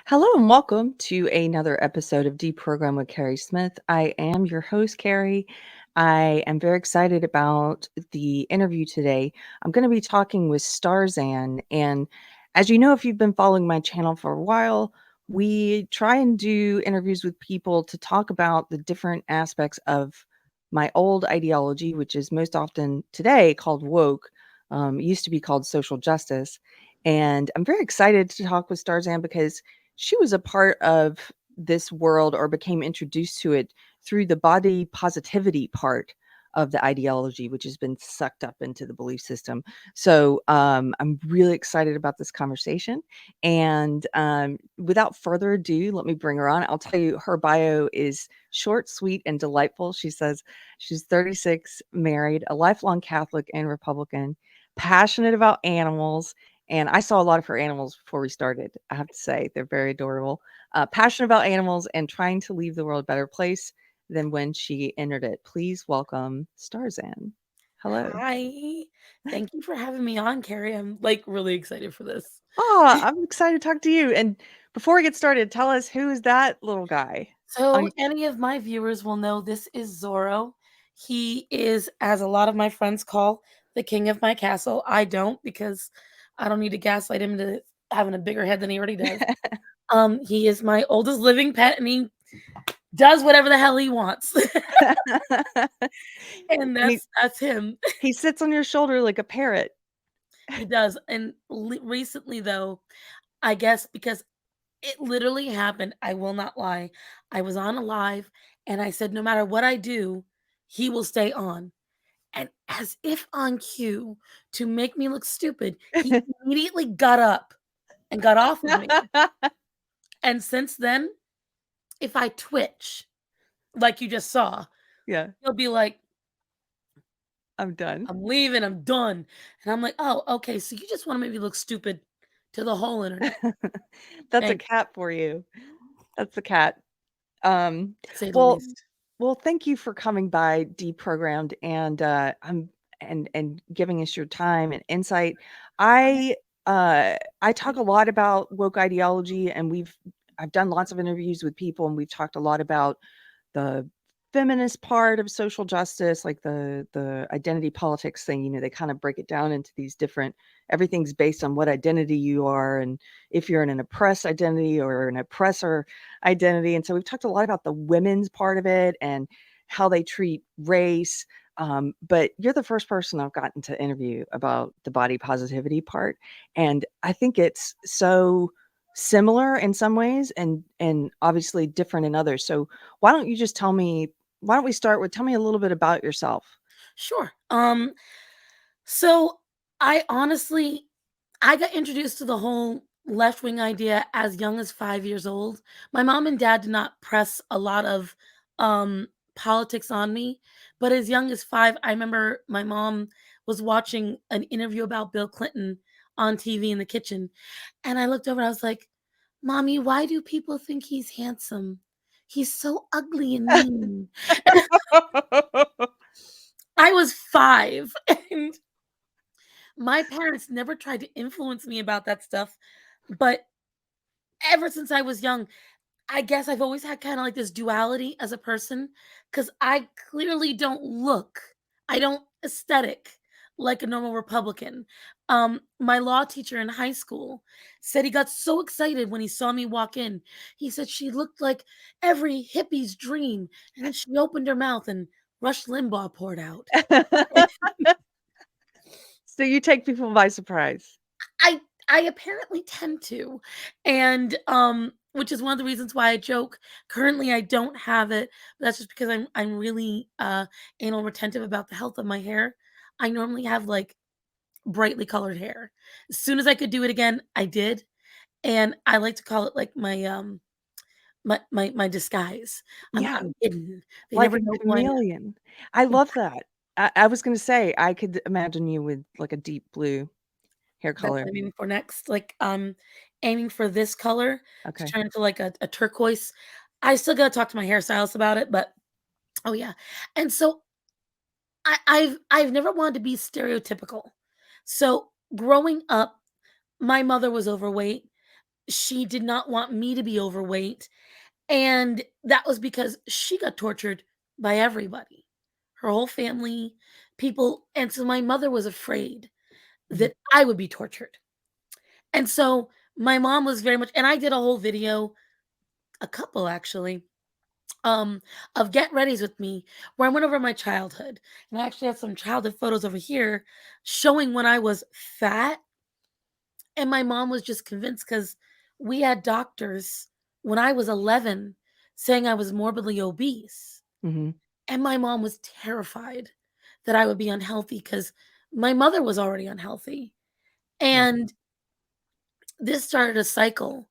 Hello and welcome to another episode of Deprogrammed with Carrie Smith. I am your host, Carrie. I am very excited about the interview today. I'm going to be talking with Starsan. And as you know, if you've been following my channel for a while, we try and do interviews with people to talk about the different aspects of my old ideology, which is most often today called woke, it used to be called social justice. And I'm very excited to talk with Starzan because she was a part of this world or became introduced to it through the body positivity part of the ideology, which has been sucked up into the belief system. So I'm really excited about this conversation. And without further ado, let me bring her on. I'll tell you, her bio is short, sweet, and delightful. She says she's 36, married, a lifelong Catholic and Republican, passionate about animals, and I saw a lot of her animals before we started. I have to say, they're very adorable. Passionate about animals and trying to leave the world a better place than when she entered it. Please welcome Starzan. Hello. Hi. Thank you for having me on, Carrie. I'm like really excited for this. Oh, I'm excited to talk to you. And before we get started, tell us, who is that little guy? So, On any of my viewers will know this is Zorro. He is, as a lot of my friends call, the king of my castle. I don't because I don't need to gaslight him into having a bigger head than he already does. He is my oldest living pet and he does whatever the hell he wants. And and that's him. he sits on your shoulder like a parrot. He does. And recently though, I guess because it literally happened. I will not lie. I was on a live and I said, no matter what I do, he will stay on. And as if on cue to make me look stupid, he immediately got up and got off of me. And since then, if I twitch, like you just saw, Yeah, he'll be like, I'm done. I'm leaving, I'm done. And I'm like, oh, okay. So you just want to make me look stupid to the whole internet. That's a Thanks, cat for you. That's the cat. Um, to say the well least. well, thank you for coming by Deprogrammed and, and giving us your time and insight. I, I talk a lot about woke ideology, and I've done lots of interviews with people, and we've talked a lot about the feminist part of social justice, like the identity politics thing. They kind of break it down into these different, everything's based on what identity you are, and if you're in an oppressed identity or an oppressor identity. And so we've talked a lot about the women's part of it and how they treat race. But you're the first person I've gotten to interview about the body positivity part, and I think it's so similar in some ways and obviously different in others. So why don't you just why don't we start with, tell me a little bit about yourself? Sure. So I honestly I got introduced to the whole left wing idea as young as 5 years old. My mom and dad did not press a lot of politics on me, but as young as five, I remember my mom was watching an interview about Bill Clinton on TV in the kitchen, and I looked over and I was like, "Mommy, why do people think he's handsome? He's so ugly and mean." I was 5, and my parents never tried to influence me about that stuff, but ever since I was young, I guess I've always had kinda like this duality as a person, because I clearly don't look, I don't aesthetic like a normal Republican. My law teacher in high school said he got so excited when he saw me walk in. He said she looked like every hippie's dream, and then she opened her mouth and Rush Limbaugh poured out. So you take people by surprise. I I apparently tend to, and, which is one of the reasons why I joke. Currently, I don't have it, but that's just because I'm really, anal retentive about the health of my hair. I normally have, like, brightly colored hair. As soon as I could do it again, I did, and I like to call it, like, my disguise. Yeah, I'm hidden. They like never a know who I am. chameleon. I love that. I was gonna say, I could imagine you with like a deep blue hair That's color. what I'm aiming for next. Like, I'm aiming for this color to Okay. turn into like a turquoise. I still gotta talk to my hairstylist about it, but oh yeah. And so I've never wanted to be stereotypical. So growing up, my mother was overweight. she did not want me to be overweight, and that was because she got tortured by everybody, her whole family, people, and so my mother was afraid Mhm. that I would be tortured. And so my mom was very much, and I did a whole video, a couple actually, um, of get readies with me, where I went over my childhood. And I actually have some childhood photos over here showing when I was fat. And my mom was just convinced because we had doctors when I was 11 saying I was morbidly obese. Mhm. And my mom was terrified that I would be unhealthy because my mother was already unhealthy. Right. And this started a cycle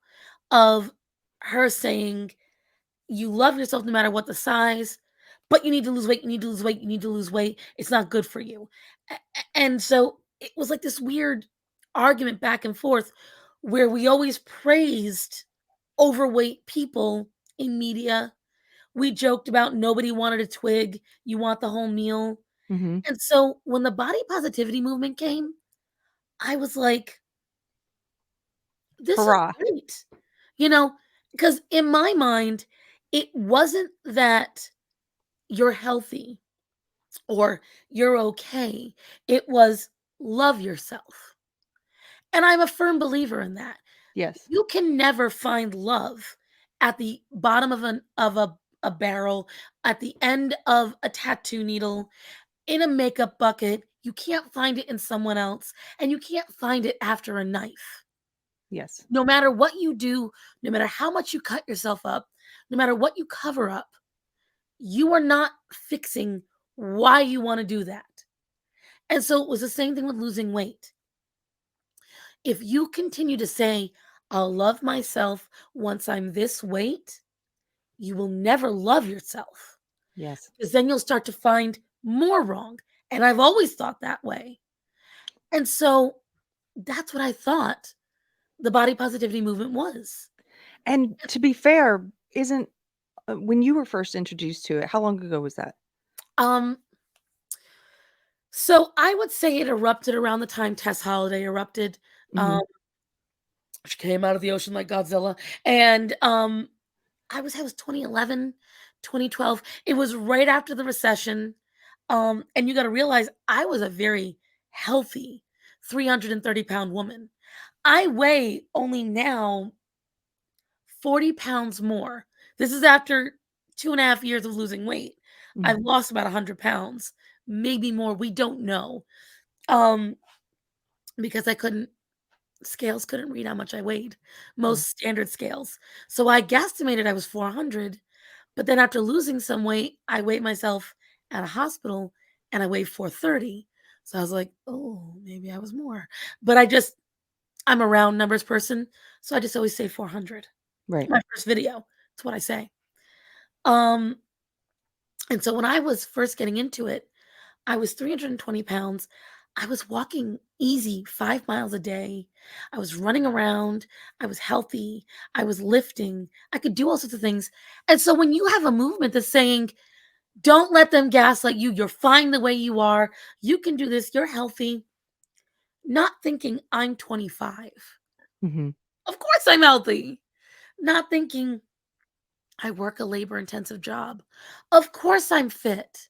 of her saying, you love yourself no matter what the size, but you need to lose weight, you need to lose weight, you need to lose weight. It's not good for you. And so it was like this weird argument back and forth where we always praised overweight people in media. We joked about nobody wanted a twig, you want the whole meal. Mhm. And so when the body positivity movement came, I was like, this is Hurrah. great. You know, because in my mind, it wasn't that you're healthy or you're okay. It was love yourself. And I'm a firm believer in that. Yes. You can never find love at the bottom of a barrel, at the end of a tattoo needle, in a makeup bucket. You can't find it in someone else, and you can't find it after a knife. Yes. No matter what you do, no matter how much you cut yourself up, no matter what you cover up, you are not fixing why you want to do that. And so it was the same thing with losing weight. If you continue to say, I'll love myself once I'm this weight, you will never love yourself Yes. because then you'll start to find more wrong. And I've always thought that way. And so that's what I thought the body positivity movement was. And to be fair, isn't when you were first introduced to it, how long ago was that? Um, so I would say it erupted around the time Tess Holiday erupted. Um, Mhm. she came out of the ocean like Godzilla. And I was 2011, 2012. It was right after the recession. And you got to realize I was a very healthy 330-pound woman. I weigh only now 40 pounds more. This is after 2.5 years of losing weight. I've Mhm. lost about 100 pounds, maybe more. We don't know. Um, because I couldn't, scales couldn't read how much I weighed, Yeah. most standard scales. So I guesstimated I was 400. But then after losing some weight, I weighed myself at a hospital and I weighed 430. So I was like, oh, maybe I was more. But I'm a round numbers person. So I just always say 400. Right. My first video. That's what I say. Um, and so when I was first getting into it, I was 320 pounds. I was walking easy 5 miles a day. I was running around. I was healthy. I was lifting. I could do all sorts of things. And so when you have a movement that's saying, don't let them gaslight you. You're fine the way you are. You can do this. You're healthy. Not thinking I'm 25. Mhm. Of course I'm healthy. Not thinking I work a labor intensive job. Of course I'm fit.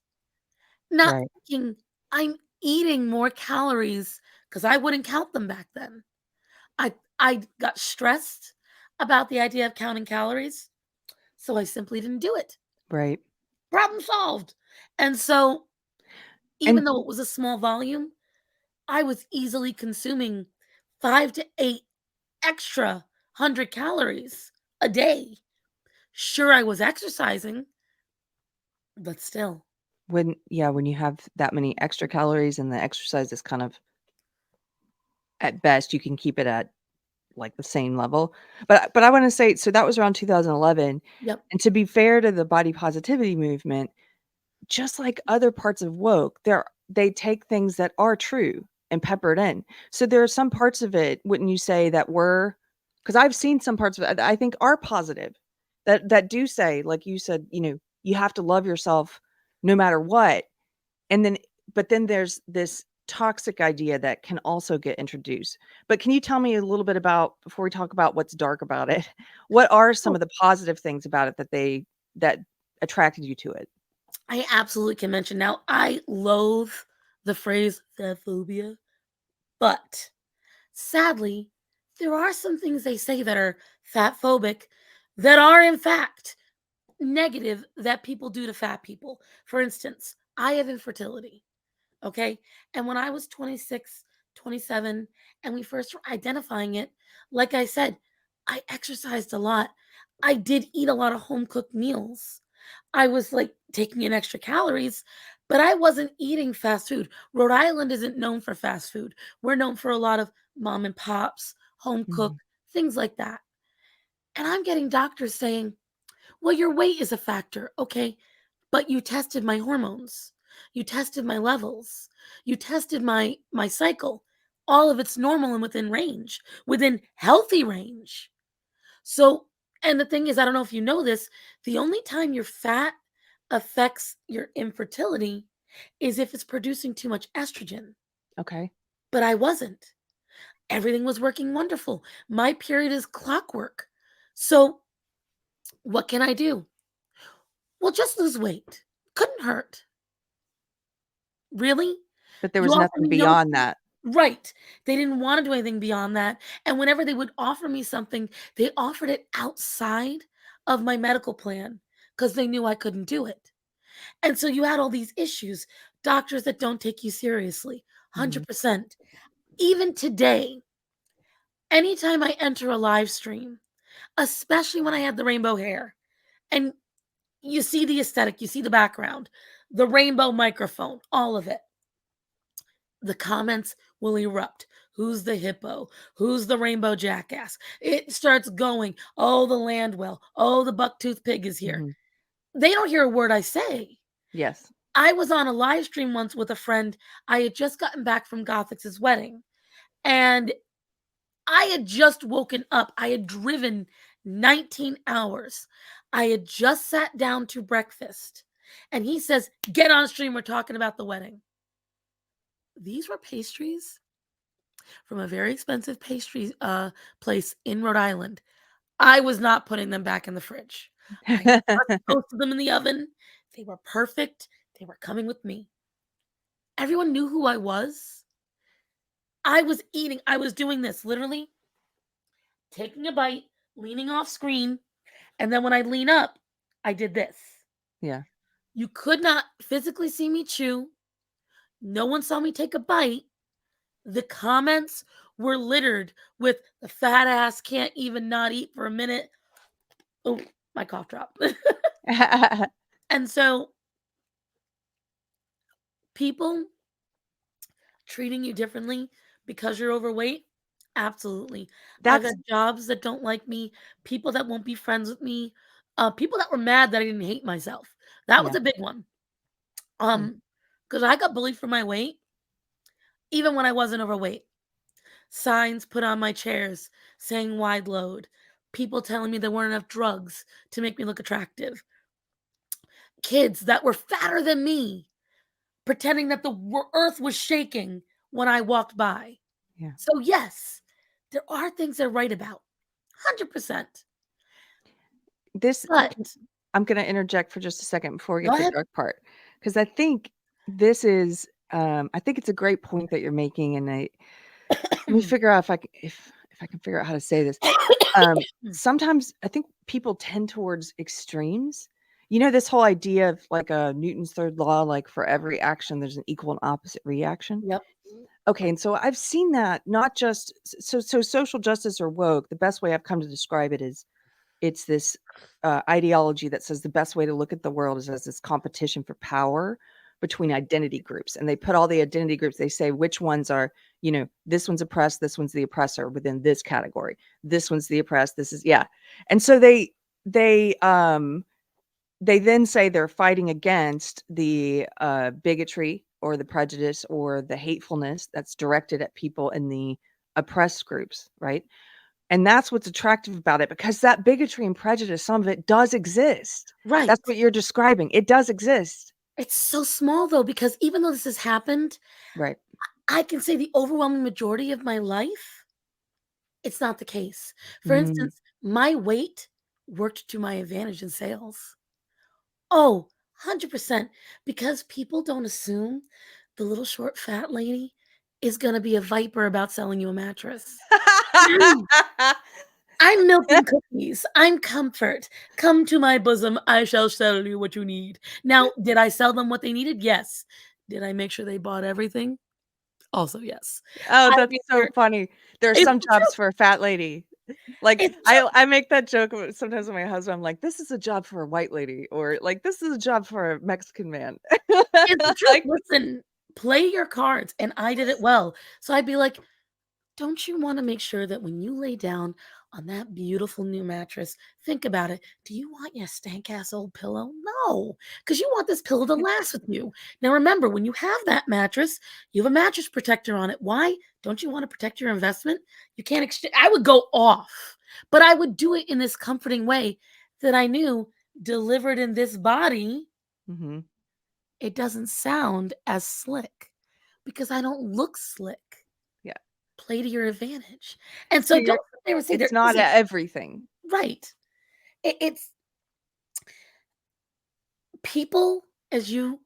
Not Right. thinking I'm eating more calories because I wouldn't count them back then. I got stressed about the idea of counting calories, so I simply didn't do it. Right. Problem solved. And so even And though it was a small volume, I was easily consuming 5 to 8 extra 100 calories a day. Sure, I was exercising, but still. when you have that many extra calories and the exercise is kind of at best you can keep it at like the same level. But I want to say so that was around 2011, Yep. and to be fair to the body positivity movement, just like other parts of woke, they take things that are true and pepper it in. So there are some parts of it, wouldn't you say, that were because I've seen some parts of it that I think are positive, that do say, like you said, you have to love yourself no matter what. And then but then there's this toxic idea that can also get introduced. But can you tell me a little bit about, before we talk about what's dark about it, what are some Oh, of the positive things about it that attracted you to it? I absolutely can mention now, I loathe the phrase fat phobia, but sadly, there are some things they say that are fat phobic that are, in fact, negative that people do to fat people. For instance, I have infertility. Okay. And when I was 26, 27, and we first were identifying it, like I said, I exercised a lot. I did eat a lot of home cooked meals. I was like taking in extra calories, but I wasn't eating fast food. Rhode Island isn't known for fast food. We're known for a lot of mom and pops, home Mhm. cook, things like that. And I'm getting doctors saying, well, your weight is a factor. Okay. But you tested my hormones. You tested my levels. You tested my cycle. All of it's normal and within range, within healthy range. So, and the thing is, I don't know if you know this, the only time your fat affects your infertility is if it's producing too much estrogen. Okay. But I wasn't. Everything was working wonderful. My period is clockwork. So, what can I do? Well, just lose weight. Couldn't hurt. Really? But there You was offer nothing me no beyond that. right. They didn't wanna do anything beyond that, and whenever they would offer me something, they offered it outside of my medical plan because they knew I couldn't do it. And so you had all these issues, doctors that don't take you seriously, Mhm. 100%. Even today, anytime I enter a live stream, especially when I had the rainbow hair, and you see the aesthetic, you see the background, the rainbow microphone, all of it. The comments will erupt. Who's the hippo? Who's the rainbow jackass? It starts going. Oh, the landwell. Oh, the bucktooth pig is here. Mhm. They don't hear a word I say. Yes. I was on a live stream once with a friend. I had just gotten back from Gothix's wedding and I had just woken up. I had driven 19 hours. I had just sat down to breakfast. And he says, get on stream. We're talking about the wedding. These were pastries from a very expensive pastry place in Rhode Island. I was not putting them back in the fridge. I just toasted them in the oven. They were perfect. They were coming with me. Everyone knew who I was. I was eating. I was doing this literally, taking a bite, leaning off screen, and then when I lean up, I did this. Yeah. You could not physically see me chew. No one saw me take a bite. The comments were littered with the fat ass can't even not eat for a minute. Oh, my cough dropped. And so people treating you differently because you're overweight, absolutely. I've That's had jobs that don't like me, people that won't be friends with me, people that were mad that I didn't hate myself. That was yeah. a big one. Yeah. Because I got bullied for my weight, even when I wasn't overweight. Signs put on my chairs saying wide load. People telling me there weren't enough drugs to make me look attractive. Kids that were fatter than me pretending that the earth was shaking when I walked by. Yeah. So, yes, there are things they're right about, 100%. This can But I'm gonna interject for just a second before we go get to the ahead. dark part, because I think this is, I think it's a great point that you're making, and let me figure out if I can figure out how to say this. Sometimes I think people tend towards extremes. You know, this whole idea of like a Newton's third law, like for every action, there's an equal and opposite reaction. Yep. Okay, and so I've seen that not just so social justice or woke. The best way I've come to describe it is it's this ideology that says the best way to look at the world is as this competition for power between identity groups, and they put all the identity groups. They say which ones are, this one's oppressed, this one's the oppressor within this category. This one's the oppressed. This is yeah, and so they then say they're fighting against the bigotry or the prejudice or the hatefulness that's directed at people in the oppressed groups, right? And that's what's attractive about it, because that bigotry and prejudice, some of it does exist. That's Right. what you're describing. It does exist. It's so small though, because even though this has happened, Right. I can say the overwhelming majority of my life, it's not the case. For Mm. instance, my weight worked to my advantage in sales. Oh, 100%, because people don't assume the little short fat lady is gonna be a viper about selling you a mattress. No, I'm milk and cookies. I'm comfort. Come to my bosom, I shall sell you what you need. Now, did I sell them what they needed? Yes. Did I make sure they bought everything? Also, yes. Oh, I that's made so sure funny. There are it's some the jobs truth. for a fat lady. Like, It's the truth. I make that joke sometimes with my husband, I'm like, "This is a job for a white lady," or like, "This is a job for a Mexican man." It's the truth. Like Listen, play your cards, and I did it well. So I'd be like, don't you want to make sure that when you lay down on that beautiful new mattress, think about it. Do you want your stank ass old pillow? No, because you want this pillow to last with you. Now, remember, when you have that mattress, you have a mattress protector on it. Why? Don't you want to protect your investment? You can't exchange. I would go off, but I would do it in this comforting way that I knew delivered in this body, Mhm. it doesn't sound as slick because I don't look slick. Yeah. Play to your advantage. And So so you're don't sit there and say it's there not isn't everything. right. It's people as you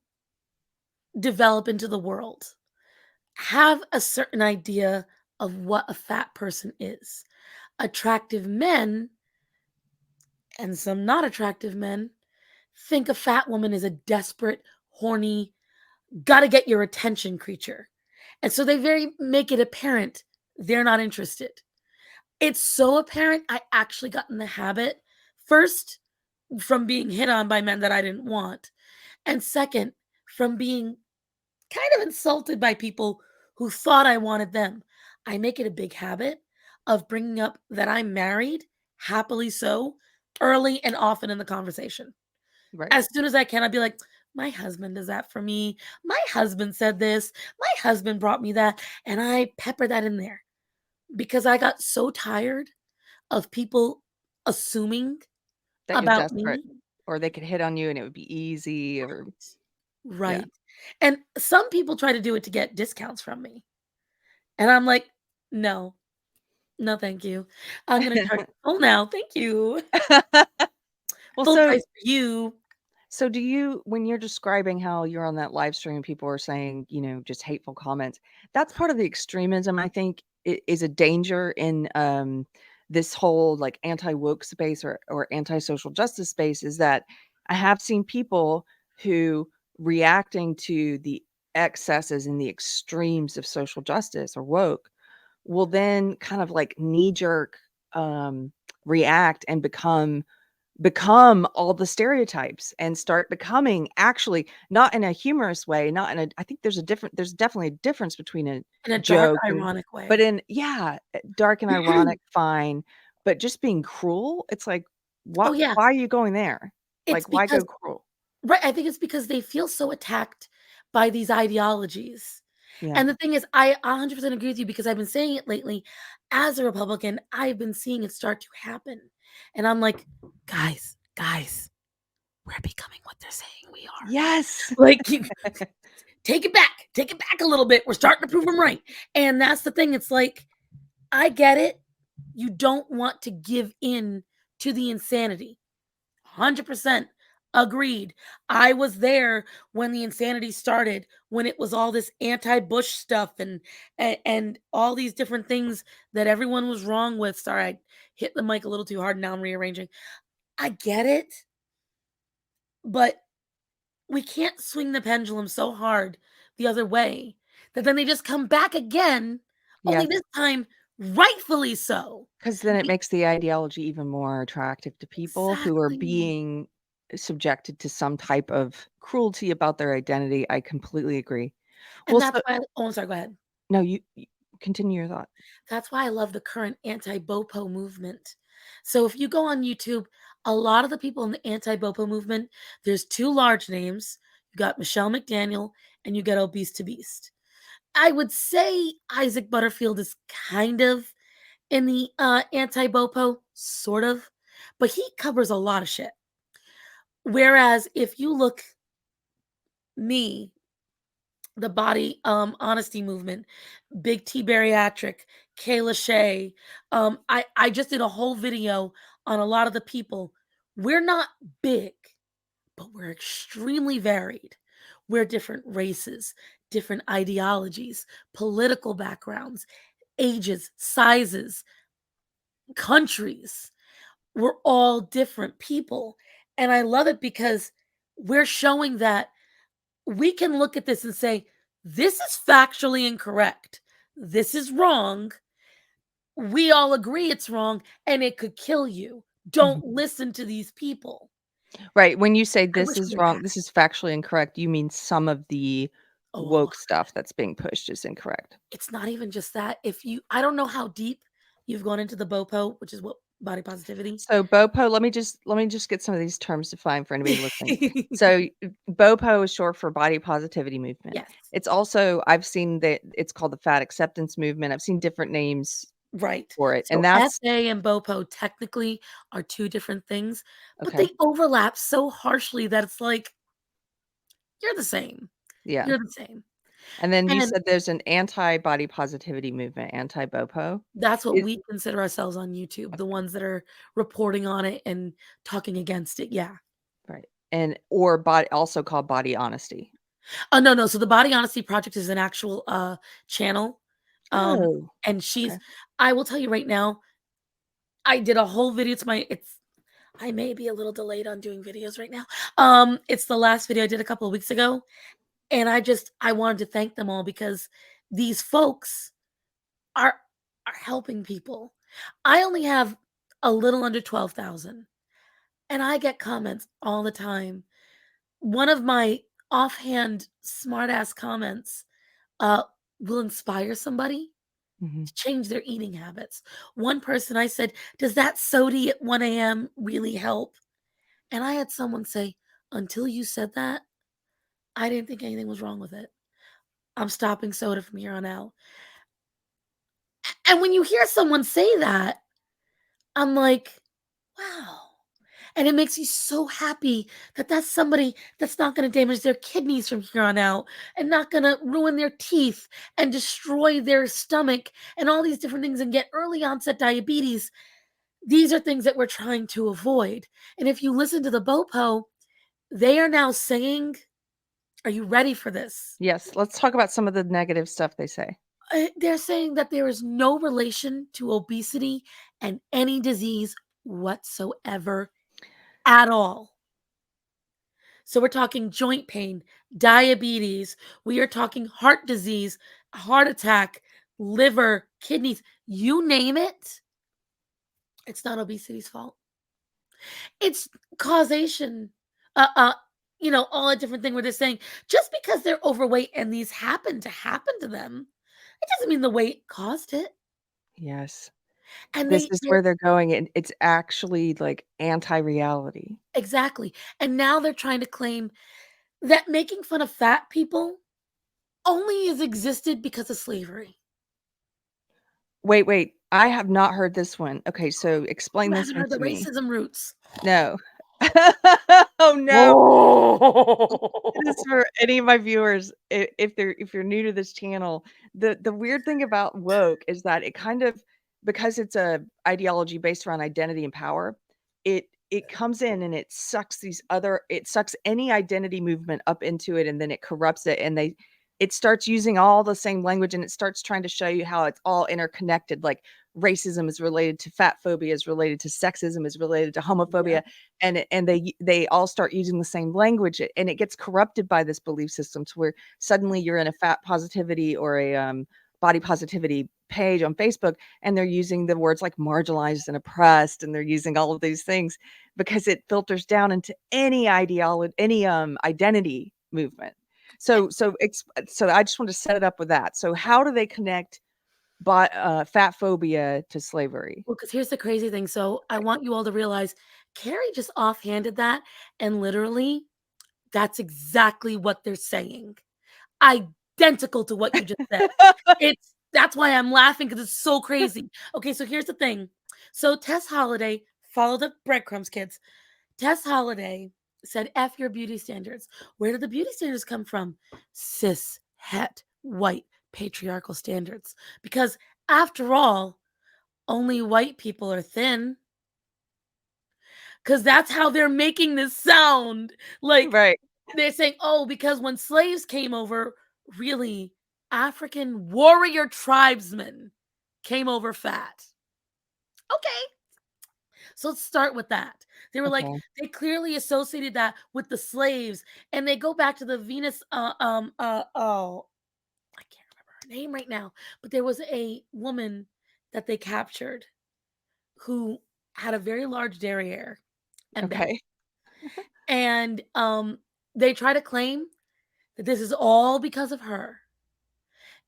develop into the world have a certain idea of what a fat person is. Attractive men and some not attractive men think a fat woman is a desperate, horny, gotta get your attention creature. And so they very make it apparent they're not interested. It's so apparent I actually got in the habit, first, from being hit on by men that I didn't want, and second, from being kind of insulted by people who thought I wanted them. I make it a big habit of bringing up that I'm married, happily so, early and often in the conversation. Right. As soon as I can, I'll be like, my husband does that for me. My husband said this. My husband brought me that. And I pepper that in there because I got so tired of people assuming That you're about desperate, me. or they could hit on you and it would be easy or yeah. Right. And some people try to do it to get discounts from me. And I'm like, no, no, thank you. I'm going to charge full now. Thank you. Well, Full so price for you. so do you when you're describing how you're on that live stream, people are saying, just hateful comments, that's part of the extremism, I think, is a danger in this whole like anti-woke space or anti-social justice space is that I have seen people who reacting to the excesses and the extremes of social justice or woke will then kind of like knee jerk react and become all the stereotypes and start becoming actually not in a humorous way, not in a I think there's definitely a difference between a In a dark, joke and ironic but way. in yeah, dark and ironic, fine, but just being cruel, it's like, Oh, yeah. why are you going there? It's Like, why because go cruel? right, I think it's because they feel so attacked by these ideologies. Yeah. And the thing is, I 100% agree with you because I've been saying it lately. As a Republican, I've been seeing it start to happen. And I'm like, guys, we're becoming what they're saying we are. Yes. Like, you take it back a little bit. We're starting to prove them right. And that's the thing. It's like, I get it. You don't want to give in to the insanity. 100% agreed. I was there when the insanity started, when it was all this anti-Bush stuff and all these different things that everyone was wrong with. Sorry, I hit the mic a little too hard. Now I'm rearranging. I get it, but we can't swing the pendulum so hard the other way that then they just come back again, only Yes, this time rightfully so. because then it Be- makes the ideology even more attractive to people who are exactly. being subjected to some type of cruelty about their identity. I completely agree. And Well, that's so why, oh, I'm sorry, go ahead. no, you continue your thought. That's why I love the current anti-BOPO movement. So if you go on YouTube, a lot of the people in the anti-BOPO movement, there's two large names. You got Michelle McDaniel and you got Obese to Beast. I would say Isaac Butterfield is kind of in the anti-BOPO, sort of, but he covers a lot of shit. Whereas if you look me, the body honesty movement, Big T Bariatric, Kayla Shea. I just did a whole video on a lot of the people. We're not big, but we're extremely varied. We're different races, different ideologies, political backgrounds, ages, sizes, countries. We're all different people. And I love it because we're showing that we can look at this and say, this is factually incorrect. This is wrong. We all agree it's wrong and it could kill you. Mhm. Don't listen to these people. Right, when you say I this wish we is had wrong, that. this is factually incorrect, you mean some of the Oh, a lot. woke stuff that's being pushed is incorrect. It's not even just that. If you, I don't know how deep you've gone into the BOPO, which is what body positivity. So BOPO, let me just get some of these terms defined for anybody listening. So, BOPO is short for body positivity movement. Yes, It's also I've seen that it's called the fat acceptance movement. I've seen different names right. for it, and So that's FA and BOPO technically are two different things, but okay. they overlap so harshly that it's like, you're the same. Yeah. You're the same. And then you And said there's an anti-body positivity movement, anti-BOPO? that's what Is we consider ourselves on YouTube, the ones that are reporting on it and talking against it. Yeah. right, and or body also called body honesty. Oh, no, no. So the Body Honesty Project is an actual channel. Oh, And okay. I will tell you right now, I did a whole video. I may be a little delayed on doing videos right now. It's the last video I did a couple of weeks ago. And I wanted to thank them all because these folks are are helping people. I only have a little under 12,000 and I get comments all the time. One of my offhand smartass comments uh will inspire somebody Mhm. to change their eating habits. One person I said, "Does that sody at 1 a.m. really help?" And I had someone say, "Until you said that, I didn't think anything was wrong with it. I'm stopping soda from here on out." And when you hear someone say that, I'm like, wow. And it makes you so happy that that's somebody that's not going to damage their kidneys from here on out and not going to ruin their teeth and destroy their stomach and all these different things and get early onset diabetes. These are things that we're trying to avoid. And if you listen to the BOPO, they are now saying, are you ready for this? Yes, let's talk about some of the negative stuff they say. They're saying that there is no relation to obesity and any disease whatsoever at all. So we're talking joint pain, diabetes, we are talking heart disease, heart attack, liver, kidneys, you name it. It's not obesity's fault. It's causation. Uh uh all a different thing where they're saying just because they're overweight and these happen to them, it doesn't mean the weight caused it. Yes. And This is they're where they're going, and it's actually, like, anti-reality. exactly. And now they're trying to claim that making fun of fat people only has existed because of slavery. Wait, wait, I have not heard this one. Okay, so explain You this haven't one heard the to me. racism roots. No. Oh, no. This is Oh. for any of my viewers, if you're new to this channel, the weird thing about woke is that it kind of because it's a ideology based around identity and power, it comes in and it sucks any identity movement up into it, and then it corrupts it, and it starts using all the same language, and it starts trying to show you how it's all interconnected, like racism is related to fat phobia, is related to sexism, is related to Yeah, homophobia, and they all start using the same language, and it gets corrupted by this belief system to where suddenly you're in a fat positivity or a body positivity page on Facebook, and they're using the words like marginalized and oppressed, and they're using all of these things because it filters down into any ideology, any identity movement. So I just want to set it up with that. So how do they connect fat phobia to slavery? well, because here's the crazy thing, so I want you all to realize Carrie just offhanded that, and literally, that's exactly what they're saying. Identical to what you just said. That's why I'm laughing because it's so crazy. Okay, so here's the thing. So Tess Holiday, follow the breadcrumbs, kids. Tess Holiday said, F your beauty standards. Where did the beauty standards come from? Cis het white patriarchal standards. Because after all, only white people are thin. Because that's how they're making this sound. Like, Right. they're saying, oh, because when slaves came over, really, African warrior tribesmen came over fat. Okay. So let's start with that. They were like, Okay. they clearly associated that with the slaves, and they go back to the Venus. Oh, I can't remember her name right now, but there was a woman that they captured who had a very large derriere and belly, Okay. and they try to claim that this is all because of her,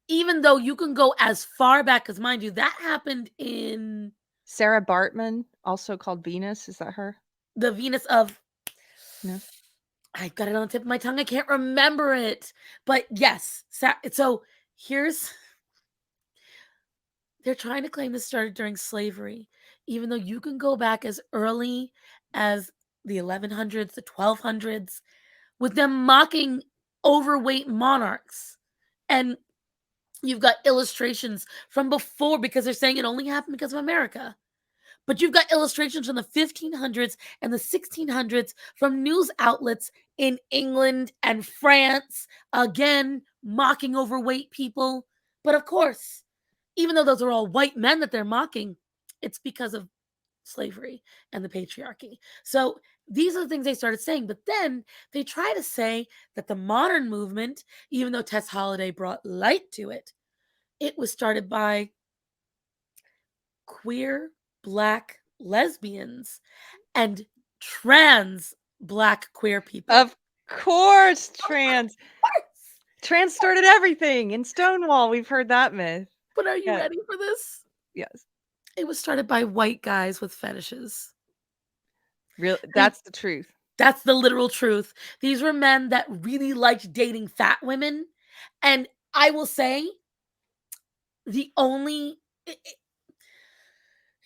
even though you can go as far back as, mind you, that happened in Sarah Bartman, also called Venus, is that her? the Venus of, No? I've got it on the tip of my tongue. I can't remember it. But yes. So here's, they're trying to claim this started during slavery, even though you can go back as early as the 1100s, the 1200s, with them mocking overweight monarchs. And you've got illustrations from before, because they're saying it only happened because of America. But you've got illustrations from the 1500s and the 1600s from news outlets in England and France, again, mocking overweight people. But of course, even though those are all white men that they're mocking, it's because of slavery and the patriarchy. So these are the things they started saying. But then they try to say that the modern movement, even though Tess Holliday brought light to it, it was started by queer Black lesbians and trans Black queer people. Of course, Of trans. course. Trans started everything. In Stonewall, we've heard that myth. But are you Yeah. ready for this? Yes. It was started by white guys with fetishes. Real. They, That's the truth. that's the literal truth. These were men that really liked dating fat women. And I will say, the only, this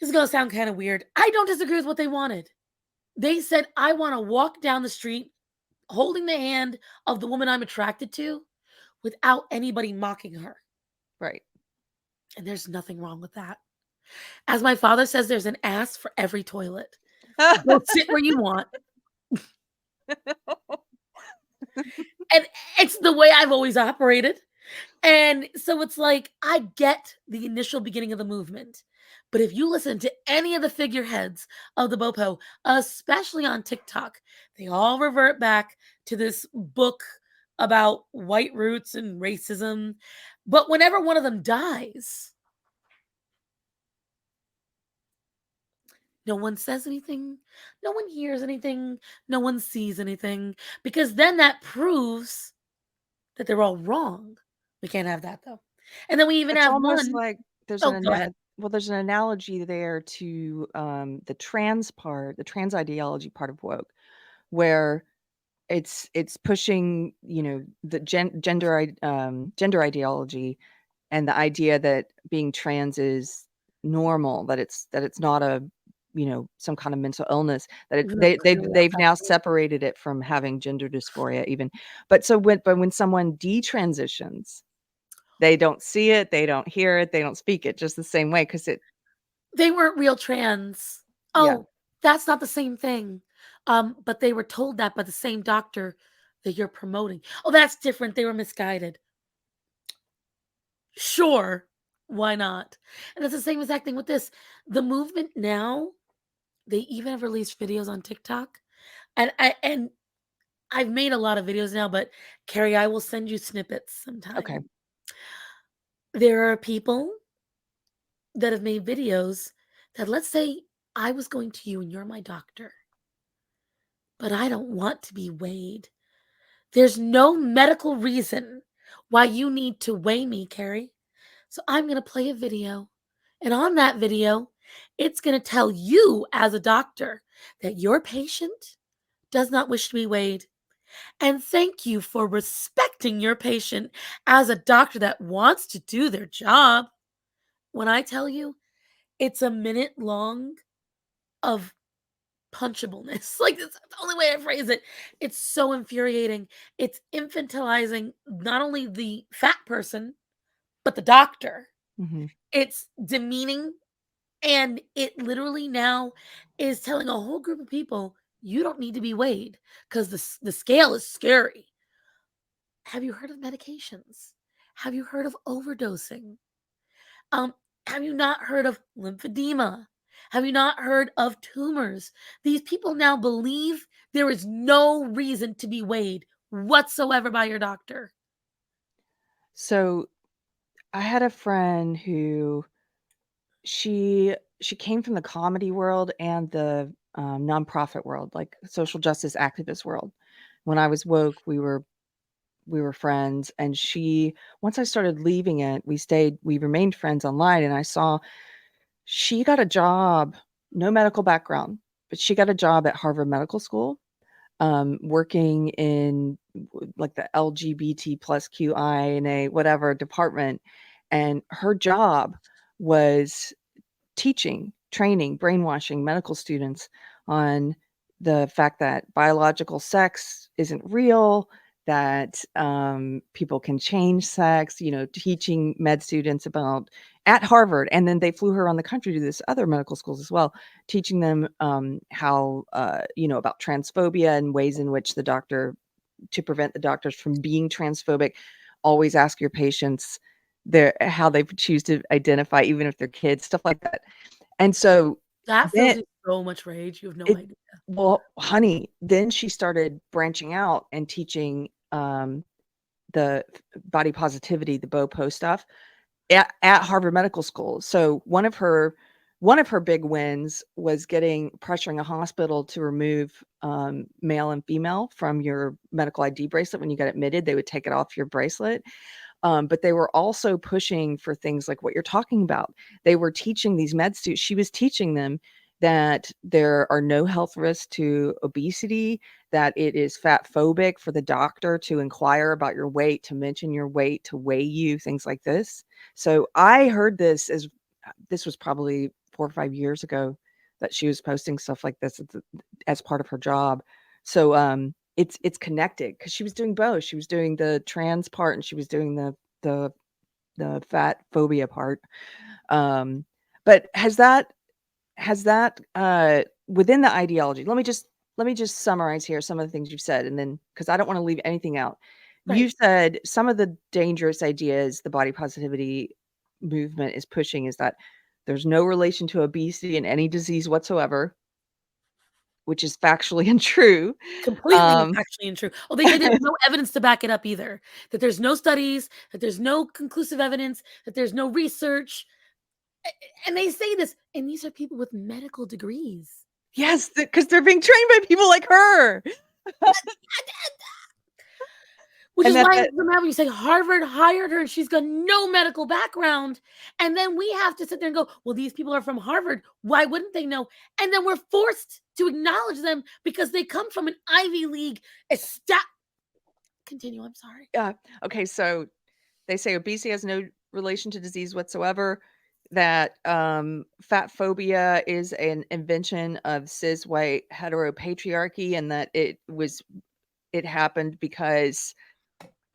is going to sound kind of weird. I don't disagree with what they wanted. They said, I want to walk down the street holding the hand of the woman I'm attracted to without anybody mocking her. Right. And there's nothing wrong with that. As my father says, there's an ass for every toilet. Go sit where you want. And it's the way I've always operated. And so it's like, I get the initial beginning of the movement. But if you listen to any of the figureheads of the BOPO, especially on TikTok, they all revert back to this book about white roots and racism. But whenever one of them dies, no one says anything, no one hears anything, no one sees anything, because then that proves that they're all wrong. We can't have that though. And then we even It's have almost one. like there's Oh, go ahead. well, there's an analogy there to the trans part, the trans ideology part of woke, where it's pushing, the gender ideology and the idea that being trans is normal, that it's not a, some kind of mental illness, that Even though they clearly that's they've now separated it from having gender dysphoria even. But when someone detransitions, they don't see it, they don't hear it, they don't speak it just the same way, because it. they weren't real trans. Yeah. Oh, that's not the same thing. But they were told that by the same doctor that you're promoting. Oh, that's different. They were misguided. Sure, why not? And it's the same exact thing with this. The movement now, they even have released videos on TikTok. And I've made a lot of videos now, but Carrie, I will send you snippets Okay. sometime. There are people that have made videos that, let's say I was going to you and you're my doctor, but I don't want to be weighed. There's no medical reason why you need to weigh me, Carrie. So I'm going to play a video. And on that video, it's going to tell you as a doctor that your patient does not wish to be weighed. And thank you for respecting your patient as a doctor that wants to do their job. When I tell you, it's a minute long of punchableness. Like, that's the only way I phrase it. It's so infuriating. It's infantilizing not only the fat person, but the doctor. Mhm. It's demeaning, and it literally now is telling a whole group of people, you don't need to be weighed because the scale is scary. Have you heard of medications? Have you heard of overdosing? Um, have you not heard of lymphedema? Have you not heard of tumors? These people now believe there is no reason to be weighed whatsoever by your doctor. So, I had a friend who she came from the comedy world and the, nonprofit world, like, social justice activist world. When I was woke, we were friends, and she once I started leaving it, we remained friends online, and I saw she got a job, no medical background, but she got a job at Harvard Medical School, working in like the LGBT plus QINA whatever department, and her job was teaching, training, brainwashing medical students on the fact that biological sex isn't real, that people can change sex, teaching med students about at Harvard. And then they flew her on the country to this other medical schools as well, teaching them how, about transphobia and ways in which to prevent the doctors from being transphobic. Always ask your patients how they choose to identify, even if they're kids, stuff like that. And so That fills then me so much rage. You have no it idea. well, honey, then she started branching out and teaching, the body positivity, the BOPO stuff at Harvard Medical School. So one of her big wins was pressuring a hospital to remove, male and female from your medical ID bracelet. When you got admitted, they would take it off your bracelet. But they were also pushing for things like what you're talking about. They were teaching these med students, she was teaching them that there are no health risks to obesity, that it is fat phobic for the doctor to inquire about your weight, to mention your weight, to weigh you, things like this. So I heard this was probably 4 or 5 years ago that she was posting stuff like this as part of her job. So, it's connected because she was doing both. She was doing the trans part and she was doing the the fat phobia part. Um, but within the ideology, let me just summarize here some of the things you've said, and then because I don't want to leave anything out. Right. You said some of the dangerous ideas the body positivity movement is pushing is that there's no relation to obesity and any disease whatsoever, which is factually untrue. Completely Um, factually untrue. Oh, they say there's no evidence to back it up either. That there's no studies, that there's no conclusive evidence, that there's no research. And they say this, and these are people with medical degrees. Like, yes, because they're being trained by people like her, which and is why that I'm mad when you say Harvard hired her and she's got no medical background. And then we have to sit there and go, well, these people are from Harvard. Why wouldn't they know? And then we're forced to acknowledge them because they come from an Ivy League. Continue. I'm sorry. yeah. Okay, so they say obesity has no relation to disease whatsoever, that, fat phobia is an invention of cis white heteropatriarchy, and that it happened because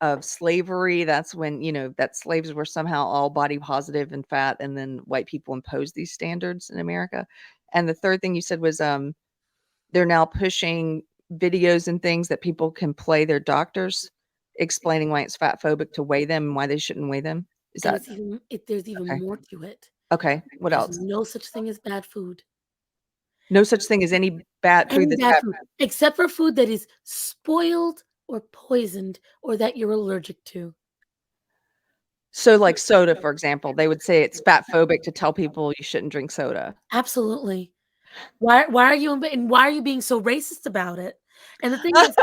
of slavery. That's when, that slaves were somehow all body positive and fat, and then white people imposed these standards in America. And the third thing you said was, they're now pushing videos and things that people can play their doctors, explaining why it's fat phobic to weigh them and why they shouldn't weigh them. Is And that it's even there's even okay? more to it. Okay, what There's else? no such thing as bad food. No such thing as any bad food Any that's bad bad food, for you. except for food that is spoiled or poisoned or that you're allergic to. So, like soda, for example, they would say it's fat phobic to tell people you shouldn't drink soda. Absolutely. Why are you and why are you being so racist about it? And the thing is,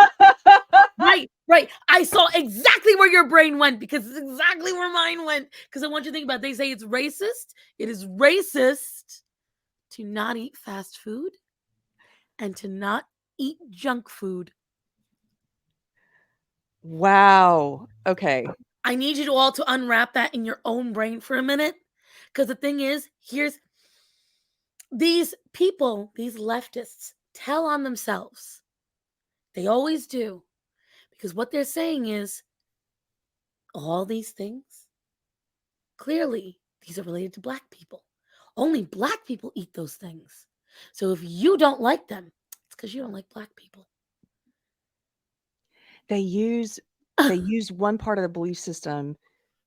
right, right. I saw exactly where your brain went because it's exactly where mine went. Because I want you to think about it. They say it's racist. It is racist to not eat fast food and to not eat junk food. Wow, okay. I need you to all to unwrap that in your own brain for a minute. Because the thing is, here's these people, these leftists, tell on themselves. They always do. Because what they're saying is all these things, clearly, these are related to black people. Only black people eat those things. So if you don't like them, it's because you don't like black people. They use they use one part of the belief system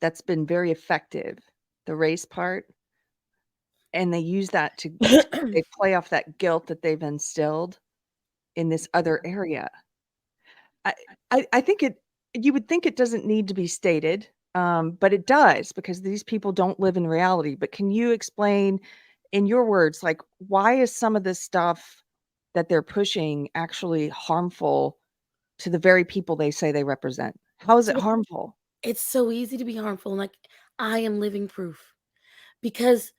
that's been very effective, the race part, and they use that to they play off that guilt that they've instilled in this other area. I I think it you would think it doesn't need to be stated, but it does because these people don't live in reality. But can you explain in your words, like, why is some of this stuff that they're pushing actually harmful to the very people they say they represent? How is it So harmful? it's so easy to be harmful. Like, I am living proof. Because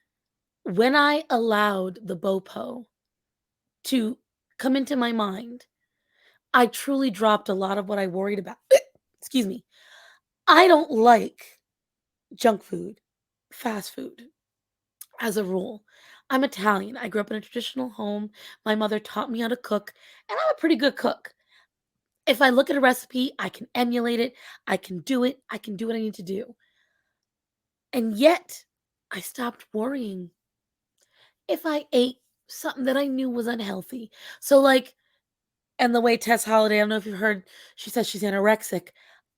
when I allowed the BOPO to come into my mind, I truly dropped a lot of what I worried about. Excuse me. I don't like junk food, fast food as a rule. I'm Italian. I grew up in a traditional home. My mother taught me how to cook, and I'm a pretty good cook. If I look at a recipe, I can emulate it. I can do it. I can do what I need to do. And yet, I stopped worrying if I ate something that I knew was unhealthy. So, like, and the way Tess Holiday, I don't know if you've heard, she says she's anorexic.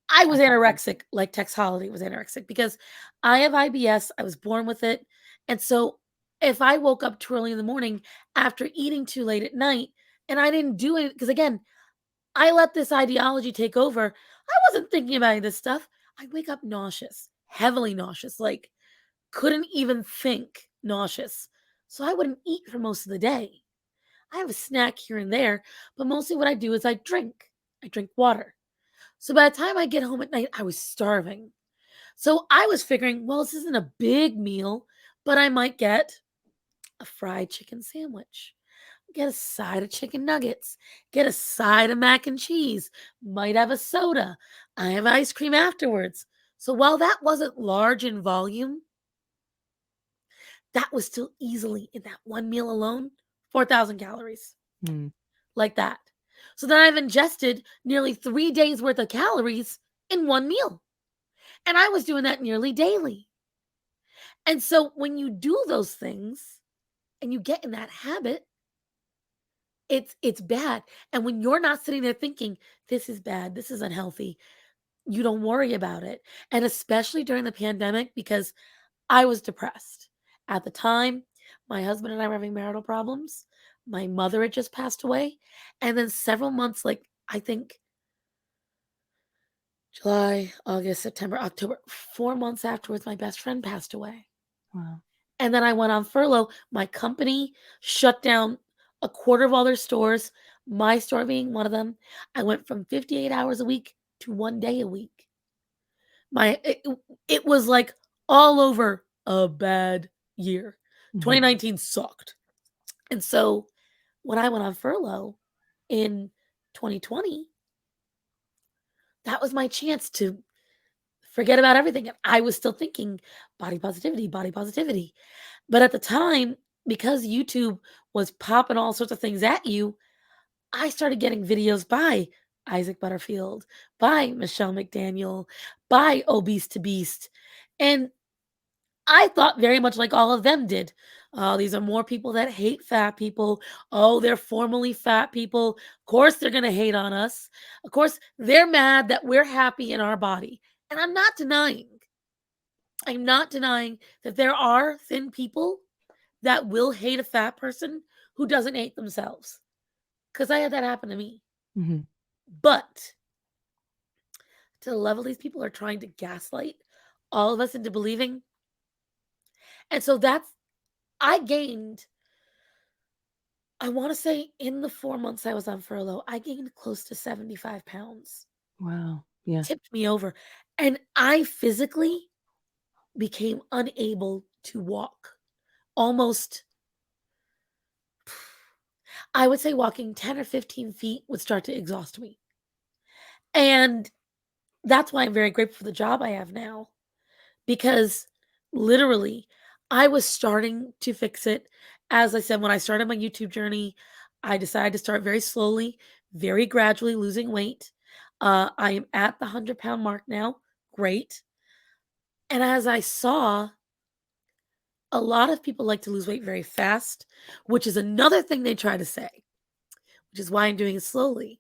I I was haven't. anorexic like Tex Holiday was anorexic because I have IBS. I was born with it. And so if I woke up too early in the morning after eating too late at night and I didn't do it, because again, I let this ideology take over. I wasn't thinking about any of this stuff. I wake up nauseous, heavily nauseous, like couldn't even think nauseous. So I wouldn't eat for most of the day. I have a snack here and there, but mostly what I do is I drink. I drink water. So by the time I get home at night, I was starving. So I was figuring, well, this isn't a big meal, but I might get a fried chicken sandwich, get a side of chicken nuggets, get a side of mac and cheese, might have a soda. I have ice cream afterwards. So while that wasn't large in volume, that was still easily in that one meal alone, 4,000 calories, Hmm. like that. So then I've ingested nearly 3 days worth of calories in one meal. And I was doing that nearly daily. And so when you do those things and you get in that habit, it's bad. And when you're not sitting there thinking, this is bad, this is unhealthy, you don't worry about it. And especially during the pandemic, because I was depressed. At the time, my husband and I were having marital problems. My mother had just passed away. And then several months, like I think July, August, September, October, 4 months afterwards, my best friend passed away. Wow. And then I went on furlough. My company shut down a quarter of all their stores, my store being one of them. I went from 58 hours a week to 1 day a week. My it was like all over a bad year. Mhm. 2019 sucked. And so when I went on furlough in 2020, that was my chance to forget about everything. And I was still thinking body positivity, body positivity. But at the time, because YouTube was popping all sorts of things at you, I started getting videos by Isaac Butterfield, by Michelle McDaniel, by Obese to Beast. And I thought very much like all of them did. Oh, these are more people that hate fat people. Oh, they're formerly fat people. Of course, they're going to hate on us. Of course, they're mad that we're happy in our body. And I'm not denying that there are thin people that will hate a fat person who doesn't hate themselves. Because I had that happen to me. Mhm. But to the level these people are trying to gaslight all of us into believing. And so I gained, I want to say in the 4 months I was on furlough, I gained close to 75 pounds. Wow. Yeah. Tipped me over. And I physically became unable to walk. Almost, I would say walking 10 or 15 feet would start to exhaust me. And that's why I'm very grateful for the job I have now because literally I was starting to fix it. As I said, when I started my YouTube journey, I decided to start very slowly, very gradually losing weight. I am at the 100-pound mark now. Great. And as I saw, a lot of people like to lose weight very fast, which is another thing they try to say, which is why I'm doing it slowly.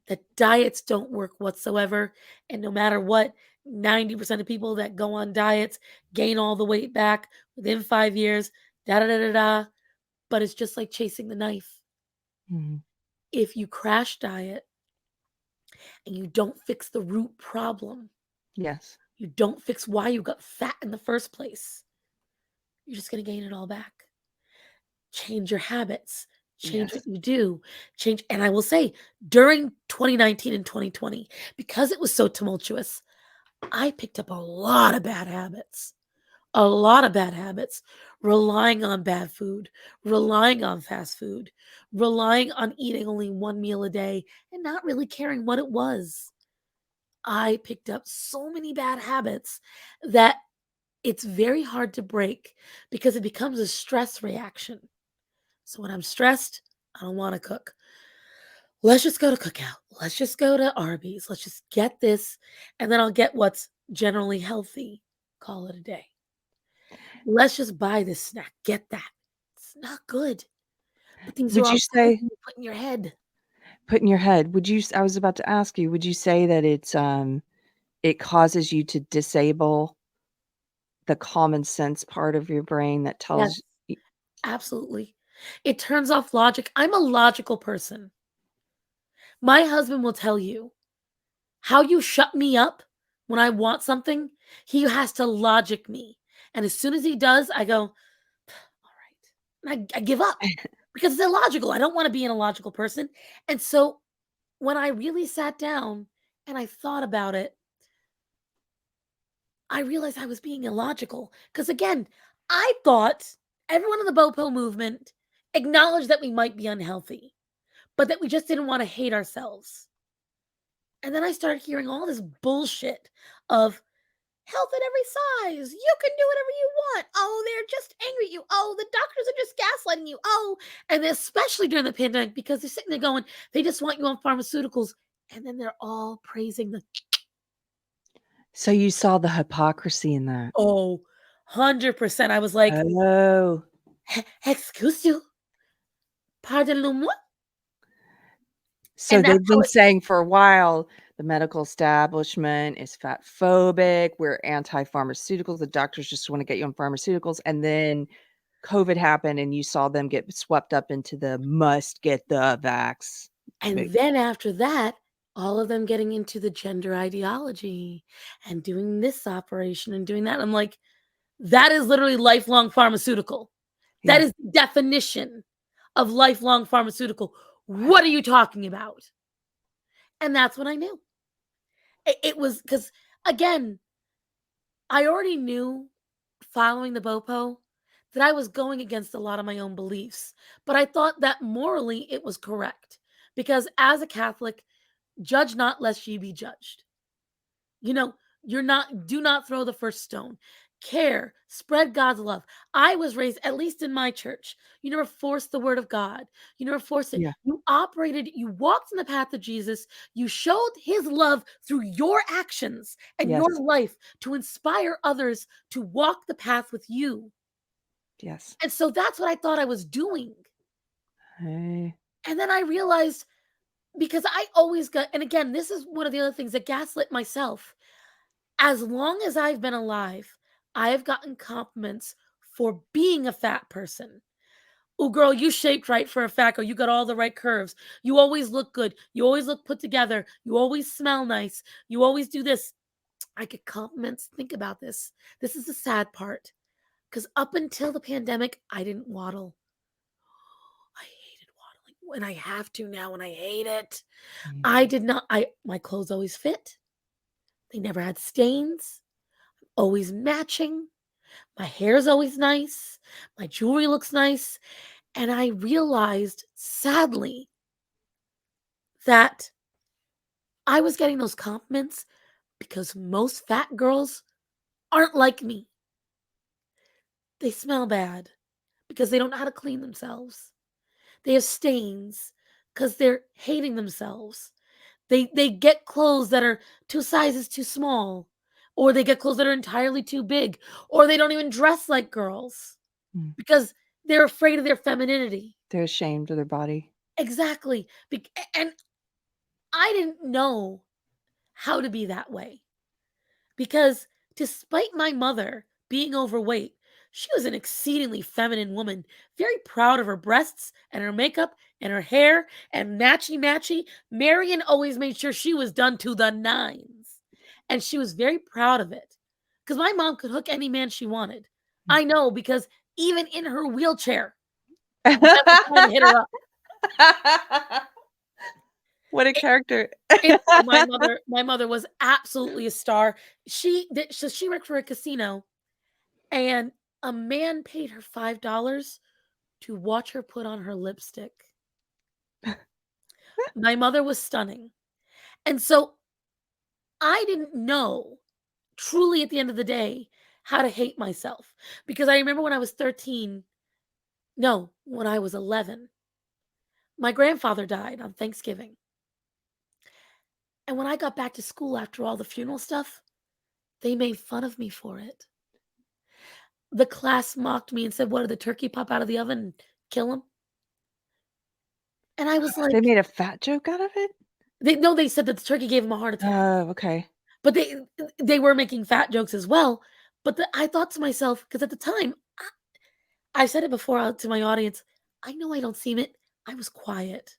That diets don't work whatsoever. And no matter what, 90% of people that go on diets gain all the weight back within 5 years, da da da da da. But it's just like chasing the knife. Mhm. If you crash diet and you don't fix the root problem, Yes. you don't fix why you got fat in the first place, you're just going to gain it all back. Change your habits, change what Yes. you do, change. And I will say, during 2019 and 2020, because it was so tumultuous, I picked up a lot of bad habits, a lot of bad habits, relying on bad food, relying on fast food, relying on eating only one meal a day and not really caring what it was. I picked up so many bad habits that it's very hard to break because it becomes a stress reaction. So when I'm stressed, I don't want to cook. Let's just go to Cookout. Let's just go to Arby's. Let's just get this, and then I'll get what's generally healthy. Call it a day. Let's just buy this snack. Get that. It's not good. But these are Would you all poison say you put in your head. put in your head, would you s I was about to ask you, would you say that it causes you to disable the common sense part of your brain that Yes, tells y absolutely. It turns off logic. I'm a logical person. My husband will tell you how you shut me up when I want something, he has to logic me. And as soon as he does, I go, all right. And I give up because it's illogical. I don't want to be an illogical person. And so when I really sat down and I thought about it, I realized I was being illogical. Because again, I thought everyone in the BOPO movement acknowledged that we might be unhealthy, but that we just didn't want to hate ourselves. And then I started hearing all this bullshit of health at every size. You can do whatever you want. Oh, they're just angry at you. Oh, the doctors are just gaslighting you. Oh, and especially during the pandemic, because they're sitting there going, they just want you on pharmaceuticals. And then they're all praising the, So you saw the hypocrisy in that. oh, 100%. I was like, Oh. Excuse you, pardon-moi. So And that's they've how been it, saying for a while, the medical establishment is fat phobic, we're anti-pharmaceuticals, the doctors just wanna get you on pharmaceuticals, and then COVID happened and you saw them get swept up into the must get the vax. and then after that, all of them getting into the gender ideology and doing this operation and doing that. I'm like, that is literally lifelong pharmaceutical. That Yeah. is the definition of lifelong pharmaceutical. What are you talking about? And that's when I knew. It was because, again, I already knew following the BOPO that I was going against a lot of my own beliefs. But I thought that morally it was correct. Because as a Catholic, judge not lest ye be judged. You know, you're not, do not throw the first stone. Care, spread God's love. I was raised, at least in my church, you never forced the word of God. You never forced it. Yeah. You operated, you walked in the path of Jesus. You showed his love through your actions and your Yes. life to inspire others to walk the path with you. Yes. And so that's what I thought I was doing. Hey. And then I realized because I always got, and again, this is one of the other things that gaslit myself. As long as I've been alive, I have gotten compliments for being a fat person. Oh, girl, you shaped right for a fat girl. You got all the right curves. You always look good. You always look put together. You always smell nice. You always do this. I get compliments. Think about this. This is the sad part. Because up until the pandemic, I didn't waddle. I hated waddling. And I have to now, and I hate it. Mm. I did not, my clothes always fit. They never had stains, always matching. My hair is always nice. My jewelry looks nice. And I realized, sadly, that I was getting those compliments because most fat girls aren't like me. They smell bad because they don't know how to clean themselves. They have stains because they're hating themselves. They get clothes that are 2 sizes too small, or they get clothes that are entirely too big, or they don't even dress like girls Mm. because they're afraid of their femininity. They're ashamed of their body. Exactly. And I didn't know how to be that way because despite my mother being overweight, she was an exceedingly feminine woman, very proud of her breasts and her makeup and her hair and matchy matchy. Marion always made sure she was done to the nines. And she was very proud of it because my mom could hook any man she wanted. I know because even in her wheelchair, men were trying to hit her up. What a character. Oh, my mother was absolutely a star. She worked for a casino, and a man paid her $5 to watch her put on her lipstick. My mother was stunning. And so I didn't know truly at the end of the day how to hate myself because I remember when I was 13, no, when I was 11, my grandfather died on Thanksgiving. And when I got back to school after all the funeral stuff, they made fun of me for it. The class mocked me and said, "What, did the turkey pop out of the oven and kill him?" And I was They like, made a fat joke out of it? they said that the turkey gave him a heart attack. Oh, okay. But they were making fat jokes as well. But I thought to myself, because at the time, I said it before to my audience, I know I don't seem it. I was quiet.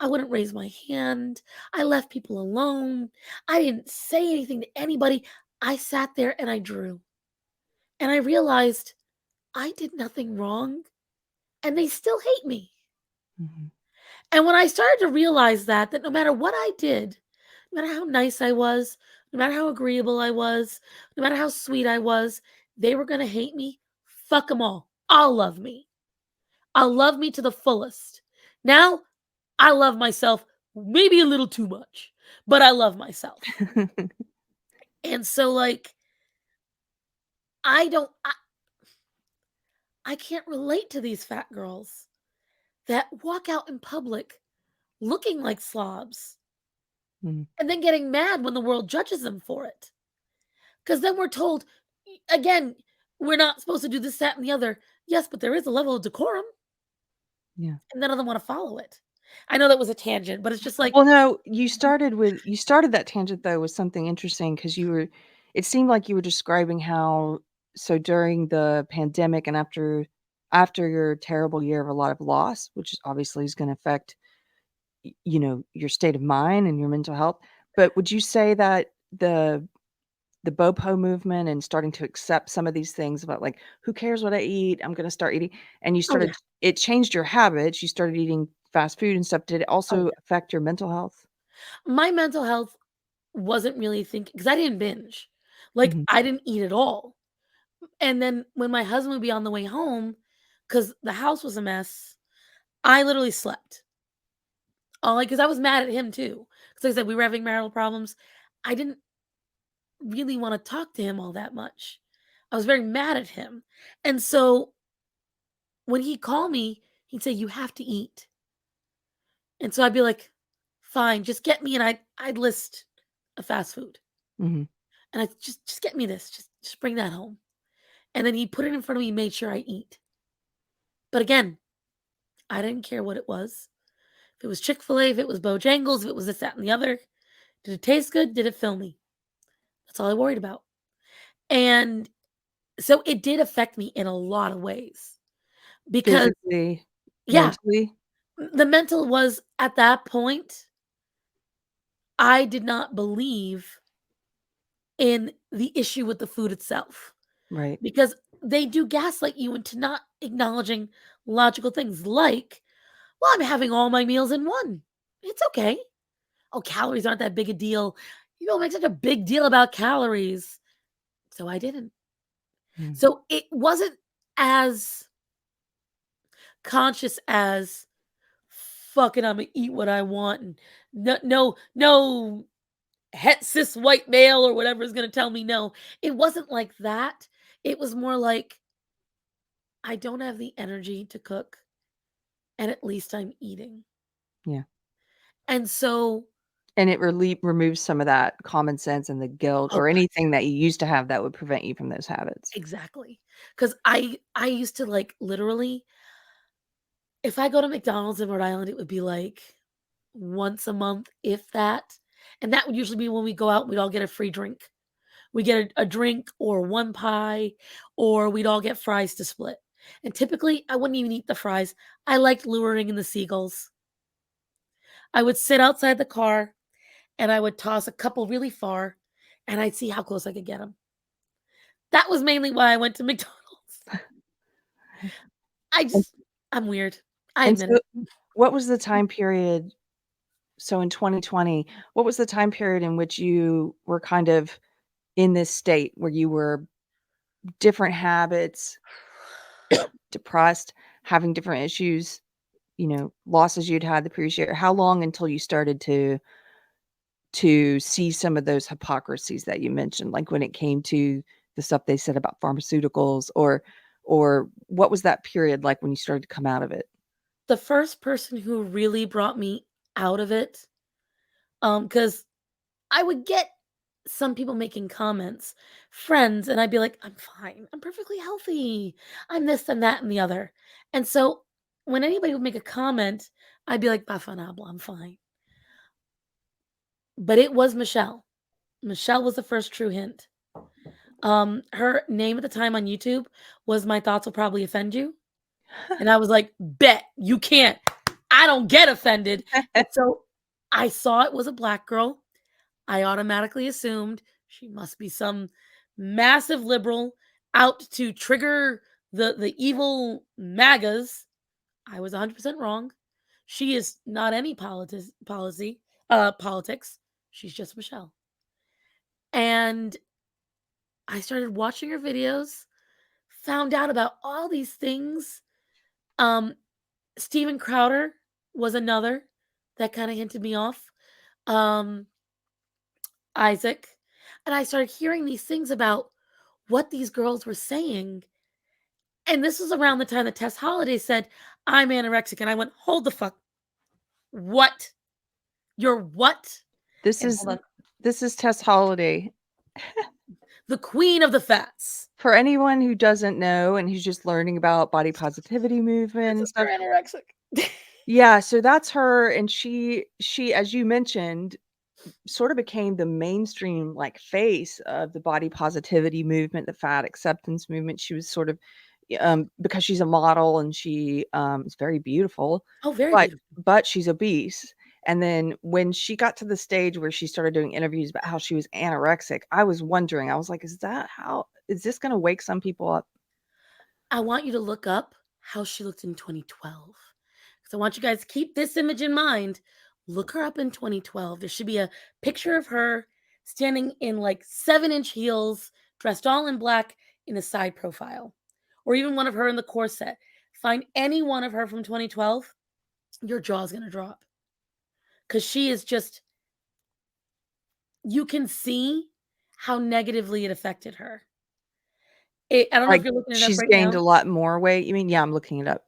I wouldn't raise my hand. I left people alone. I didn't say anything to anybody. I sat there and I drew. And I realized I did nothing wrong and they still hate me. Mhm. And when I started to realize that no matter what I did, no matter how nice I was, no matter how agreeable I was, no matter how sweet I was, they were going to hate me. Fuck them all. I'll love me. I'll love me to the fullest. Now, I love myself maybe a little too much, but I love myself. And so, like, I don't, I can't relate to these fat girls that walk out in public looking like slobs Mm. and then getting mad when the world judges them for it. Because then we're told, again, we're not supposed to do this, that, and the other. Yes, but there is a level of decorum, Yeah. and none of them want to follow it. I know that was a tangent, but it's just like, Well, no, you started that tangent, though, with something interesting because it seemed like you were describing how so during the pandemic and after your terrible year of a lot of loss, which obviously is gonna affect, your state of mind and your mental health, but would you say that the BOPO movement and starting to accept some of these things about, like, "Who cares what I eat? I'm gonna start eating," and oh yeah, it changed your habits, you started eating fast food and stuff, did it oh also yeah. affect your mental health? My mental health wasn't really thinking because I didn't binge. Like, Mhm. I didn't eat at all. And then when my husband would be on the way home, because the house was a mess, I literally slept. All like, because I was mad at him too. Because like I said, we were having marital problems. I didn't really want to talk to him all that much. I was very mad at him. And so when he'd call me, he'd say, "You have to eat." And so I'd be like, "Fine, just get me," and I'd list a fast food. Mhm. And I just get me this. Just bring that home. And then he'd put it in front of me, made sure I eat. But again, I didn't care what it was. If it was Chick-fil-A, if it was Bojangles, if it was this, that, and the other. Did it taste good? Did it fill me? That's all I worried about. And so it did affect me in a lot of ways because Physically, yeah, mentally? the mental was at that point, I did not believe in the issue with the food itself Right. because they do gaslight you into not acknowledging logical things like, well, I'm having all my meals in one. It's okay. Oh, calories aren't that big a deal. You don't make such a big deal about calories. So I didn't. Mm. So it wasn't as conscious as fucking Imma eat what I want and no het cis white male or whatever is gonna tell me no. It wasn't like that. It was more like, I don't have the energy to cook, and at least I'm eating. Yeah. And so, And it removes some of that common sense and the guilt oh or god, anything that you used to have that would prevent you from those habits. exactly. Because I used to, like, literally, if I go to McDonald's in Rhode Island, it would be, like, once a month, if that, and that would usually be when we go out, we'd all get a free drink. We get a drink or one pie, or we'd all get fries to split. And typically, I wouldn't even eat the fries. I liked luring in the seagulls. I would sit outside the car and I would toss a couple really far and I'd see how close I could get them. That was mainly why I went to McDonald's. I And just, I'm weird. I and admit so it. what was the time period so in 2020, what was the time period in which you were kind of in this state where you were different habits, depressed, having different issues, losses you'd had the previous year? How long until you started to see some of those hypocrisies that you mentioned, like when it came to the stuff they said about pharmaceuticals or what was that period like when you started to come out of it? The first person who really brought me out of it, because I would get some people making comments, friends, and I'd be like, "I'm fine. I'm perfectly healthy. I'm this and that and the other." And so when anybody would make a comment, I'd be like, "Bafa no habla, I'm fine." But it was Michelle. Michelle was the first true hint. Her name at the time on YouTube was "My Thoughts Will Probably Offend You." And I was like, "Bet you can't. I don't get offended." And so I saw it was a black girl. I automatically assumed she must be some massive liberal out to trigger the evil MAGAs. I was 100% wrong. She is not any politics. She's just Michelle. And I started watching her videos, found out about all these things. Um, Steven Crowder was another that kind of hinted me off. Um, Isaac. And I started hearing these things about what these girls were saying. And this was around the time that Tess Holiday said, "I'm anorexic." And I went, "Hold the fuck. What? You're what?" This And is hold on. this is Tess Holiday. The queen of the fats. For anyone who doesn't know and who's just learning about body positivity movement and Princess, stuff, you're anorexic. yeah, so that's her, and she, as you mentioned, sort of became the mainstream, like, face of the body positivity movement, the fat acceptance movement. She was sort of, because she's a model and she, is very beautiful, Oh, very but beautiful. she's obese, and then when she got to the stage where she started doing interviews about how she was anorexic, I was wondering, I was like, is this gonna wake some people up?" I want you to look up how she looked in 2012. Because I want you guys to keep this image in mind. Look her up in 2012. There should be a picture of her standing in like 7-inch heels, dressed all in black in a side profile, or even one of her in the corset. Find any one of her from 2012, your jaw's going to drop. Because she is just, you can see how negatively it affected her. I don't know if Like, you're looking it up she's right gained now. a lot more weight, you mean? Yeah, I'm looking it up.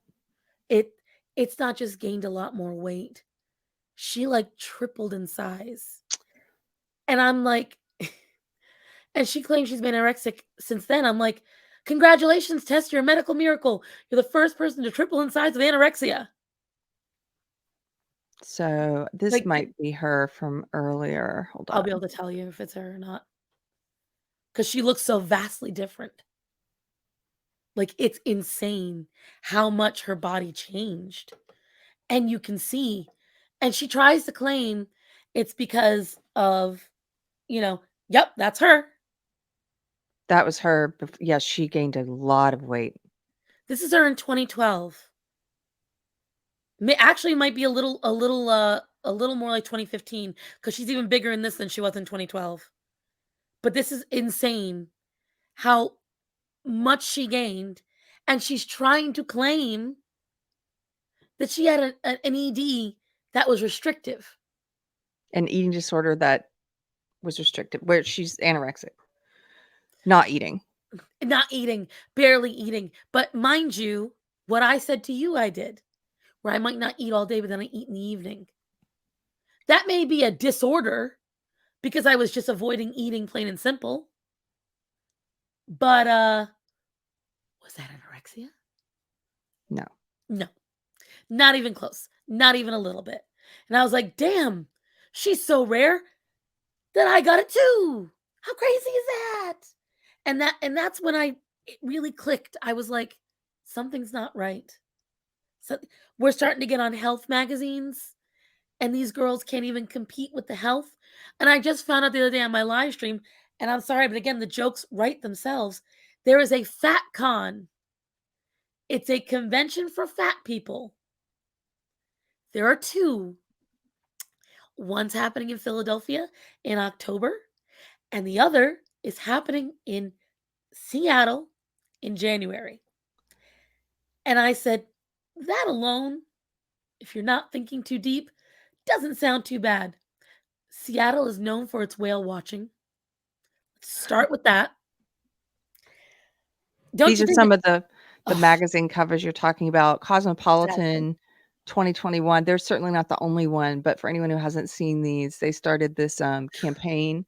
It it's not just gained a lot more weight. She like tripled in size. And I'm like, and she claims she's been anorexic since then. I'm like, congratulations, Tess, you're a medical miracle. You're the first person to triple in size with anorexia. So, this Like, might be her from earlier. Hold I'll be on. able to tell you if it's her or not. Because she looks so vastly different. Like, it's insane how much her body changed. And you can see. And she tries to claim it's because of, yep, that's her. That was her yes, she gained a lot of weight. This is her in 2012. Actually might be a little more like 2015 because she's even bigger in this than she was in 2012. But this is insane how much she gained, and she's trying to claim that she had an ED that was restrictive. An eating disorder that was restricted, where she's anorexic, not eating. Not eating, barely eating. But mind you, what I said to you, I did. where I might not eat all day, but then I eat in the evening. That may be a disorder because I was just avoiding eating plain and simple. But was that anorexia? No. No. Not even close. Not even a little bit. And I was like, "Damn. She's so rare that I got it too. How crazy is that?" And that's when it really clicked. I was like, something's not right. So we're starting to get on health magazines and these girls can't even compete with the health. And I just found out the other day on my live stream, and I'm sorry, but again, the jokes write themselves. There is a fat con. It's a convention for fat people. There are two. One's happening in Philadelphia in October, and the other is happening in Seattle in January. And I said, that alone, if you're not thinking too deep, doesn't sound too bad. Seattle is known for its whale watching. Start with that. Don't These you are think some that? of the Oh, magazine covers you're talking about. exactly. Cosmopolitan 2021, they're certainly not the only one, but for anyone who hasn't seen these, they started this, campaign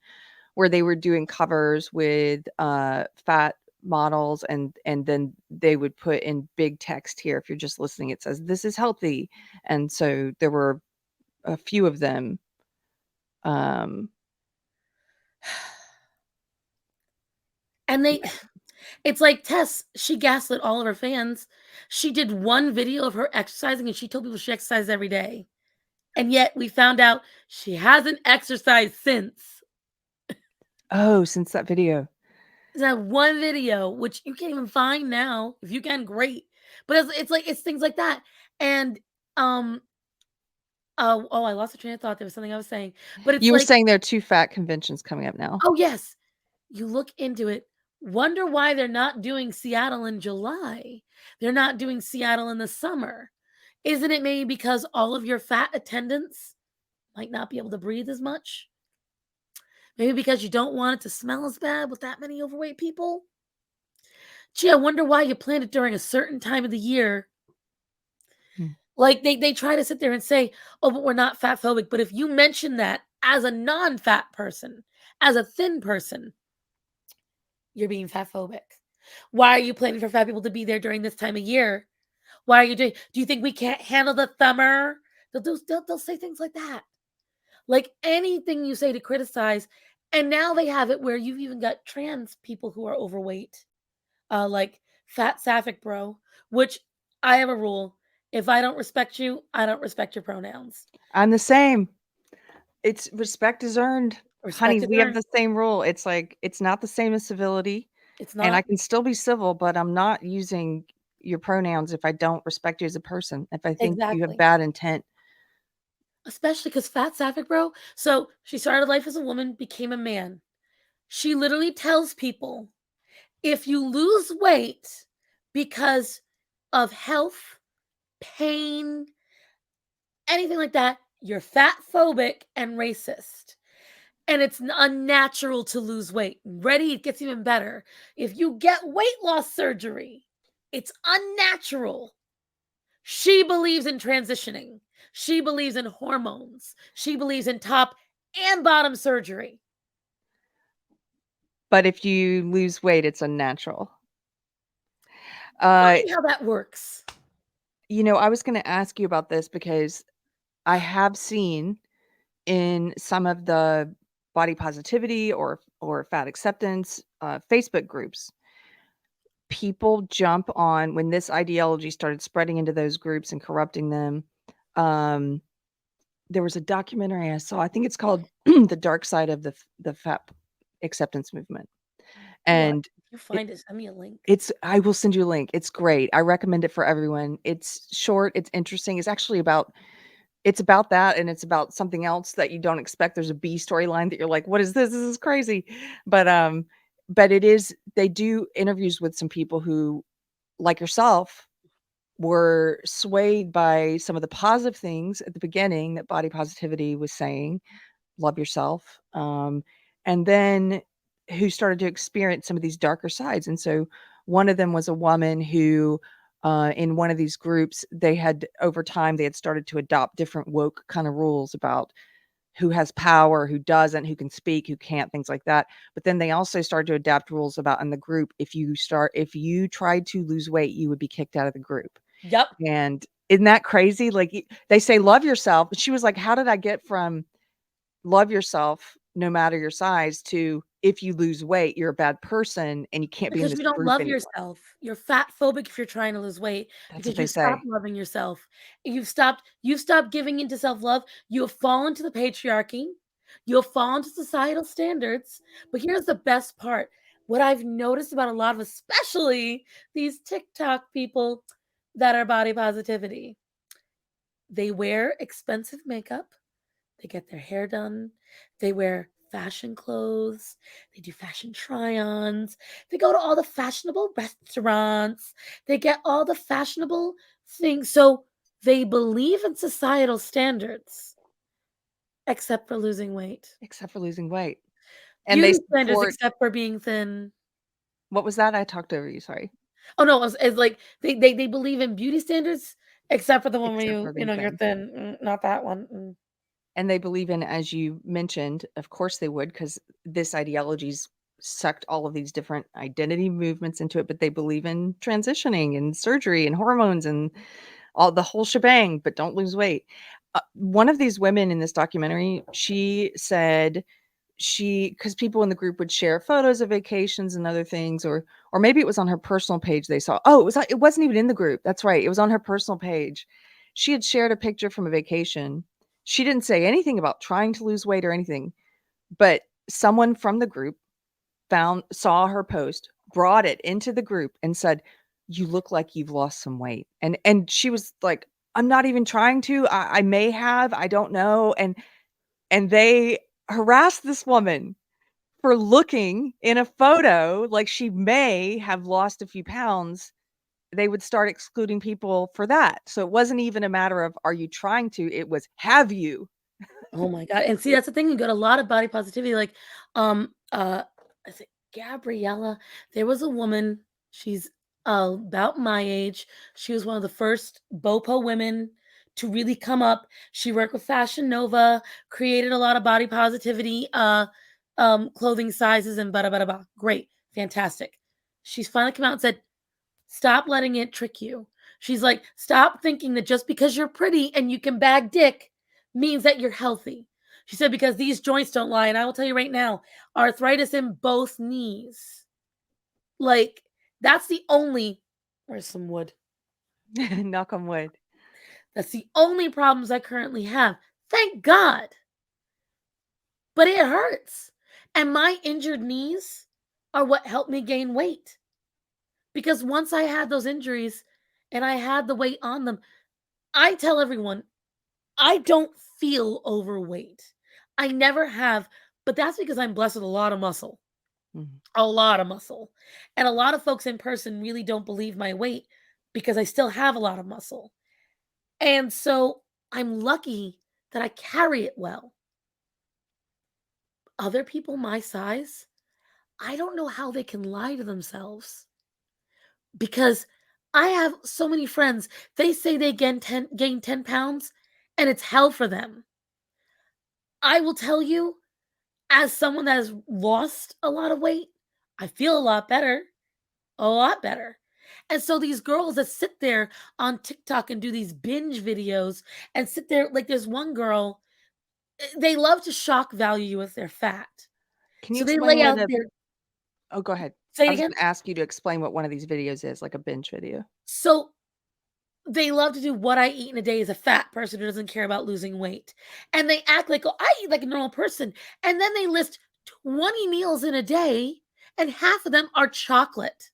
where they were doing covers with, fat models, and then they would put in big text here. If you're just listening, it says, "This is healthy." And so there were a few of them. Um, And it's like Tess, she gaslit all of her fans. She did one video of her exercising and she told people she exercised every day. And yet we found out she hasn't exercised since. oh, since that video. That one video, which you can't even find now. If you can, great. But it's like it's things like that. And um oh, I lost the train of thought. There was something I was saying. But it's You were like, saying there are 2 fat conventions coming up now. oh yes, you look into it. Wonder why they're not doing Seattle in July. They're not doing Seattle in the summer. Isn't it maybe because all of your fat attendants might not be able to breathe as much? Maybe because you don't want it to smell as bad with that many overweight people? Gee, I wonder why you planned it during a certain time of the year. Hmm. Like they try to sit there and say, "Oh, but we're not fat phobic." But if you mention that as a non-fat person, as a thin person, you're being fat phobic. Why are you planning for fat people to be there during this time of year? Why are you doing? Do you think we can't handle the summer? They'll say things like that. Like anything you say to criticize, and now they have it where you've even got trans people who are overweight, like fat sapphic bro. Which I have a rule: if I don't respect you, I don't respect your pronouns. I'm the same. It's respect is earned. Honey, Respect is we have earned. the same rule. It's like, it's not the same as civility, It's and I not can still be civil, but I'm not using your pronouns if I don't respect you as a person, if I think you have exactly, bad intent. especially because fat sapphic bro. So she started life as a woman, became a man. She literally tells people if you lose weight because of health, pain, anything like that, you're fat phobic and racist. And it's unnatural to lose weight. Ready? It gets even better. If you get weight loss surgery, it's unnatural. She believes in transitioning. She believes in hormones. She believes in top and bottom surgery. But if you lose weight, it's unnatural. Tell Uh, me how that works. I was gonna ask you about this because I have seen in some of the body positivity or fat acceptance, Facebook groups, people jump on when this ideology started spreading into those groups and corrupting them. um, there was a documentary I saw, I think it's called The Dark Side of the Fat Acceptance Movement, What? and If you it find it, send me a link. it's I will send you a link, it's great, I recommend it for everyone. It's short, it's interesting, it's actually about that, and it's about something else that you don't expect. There's a B storyline that you're like, "What is this? This is crazy." But, but it is they do interviews with some people who, like yourself, were swayed by some of the positive things at the beginning that body positivity was saying, "Love yourself," and then who started to experience some of these darker sides. And so one of them was a woman who, in one of these groups, they had over time they had started to adopt different woke kind of rules about who has power, who doesn't, who can speak, who can't, things like that. But then they also started to adapt rules about in the group, if you tried to lose weight, you would be kicked out of the group. Yep. And isn't that crazy? Like they say, love yourself. She was like, how did I get from love yourself no matter your size to if you lose weight, you're a bad person and you can't be in Because this you don't group love anymore. yourself. You're fat phobic if you're trying to lose weight That's what because they you've stopped say. loving yourself. You've stopped giving into self-love. You have fallen to the patriarchy. You have fallen to societal standards. But here's the best part. What I've noticed about a lot of especially these TikTok people that are body positivity, they wear expensive makeup. They get their hair done. They wear fashion clothes. They do fashion try ons. They go to all the fashionable restaurants. They get all the fashionable things. So they believe in societal standards, except for losing weight. Except for losing weight. And they Beauty standards, support except for being thin. what was that? I talked over you, sorry. Oh no, it's like they believe in beauty standards, except for the one where Except you for you being know you're thin. thin. Not that one. And they believe in, as you mentioned, of course they would, because this ideology's sucked all of these different identity movements into it, but they believe in transitioning and surgery and hormones and all the whole shebang, but don't lose weight. One of these women in this documentary, she said because people in the group would share photos of vacations and other things, or maybe it was on her personal page they saw. Oh, it wasn't even in the group. That's right. It was on her personal page. She had shared a picture from a vacation. She didn't say anything about trying to lose weight or anything, but someone from the group saw her post, brought it into the group and said, "You look like you've lost some weight." And she was like, "I'm not even trying to. I may have, I don't know." And they harassed this woman for looking in a photo like she may have lost a few pounds. They would start excluding people for that. So it wasn't even a matter of are you trying to, it was have you. Oh my god, and see, that's the thing, you got a lot of body positivity, like, is it Gabriella? There was a woman, she's, about my age, she was one of the first BOPO women to really come up. She worked with Fashion Nova, created a lot of body positivity, clothing sizes and bada bada ba. Great, fantastic. She's finally come out and said, "Stop letting it trick you." She's like, "Stop thinking that just because you're pretty and you can bag dick means that you're healthy." She said, "Because these joints don't lie. And I will tell you right now, arthritis in both knees. Like, that's the only, where's some wood? Knock on wood. That's the only problems I currently have. Thank God. But it hurts. And my injured knees are what helped me gain weight. Because once I had those injuries and I had the weight on them, I tell everyone I don't feel overweight. I never have, but that's because I'm blessed with a lot of muscle, Mhm. a lot of muscle. And a lot of folks in person really don't believe my weight because I still have a lot of muscle. And so I'm lucky that I carry it well. Other people my size, I don't know how they can lie to themselves because I have so many friends. They say they gain 10 pounds and it's hell for them. I will tell you, as someone that has lost a lot of weight, I feel a lot better, a lot better. And so these girls that sit there on TikTok and do these binge videos and sit there, like there's one girl, they love to shock value you with their fat. Can you So they explain lay what out a their, oh, go ahead. say I it was again. gonna ask you to explain what one of these videos is, like a binge video. So they love to do what I eat in a day as a fat person who doesn't care about losing weight. And they act like, oh, I eat like a normal person. And then they list 20 meals in a day, and half of them are chocolate.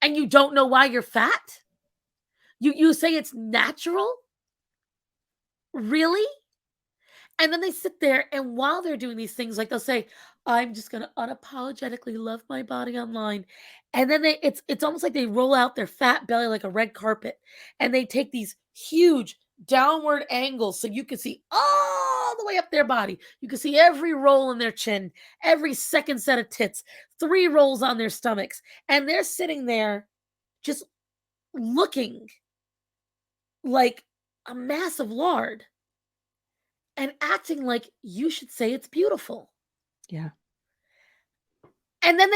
And you don't know why you're fat? You say it's natural? Really? And then they sit there and while they're doing these things, like they'll say, I'm just gonna unapologetically love my body online. And then it's almost like they roll out their fat belly like a red carpet and they take these huge downward angles so you can see all the way up their body. You can see every roll in their chin, every second set of tits, 3 rolls on their stomachs. And they're sitting there just looking like a massive lard and acting like you should say it's beautiful. Yeah. And then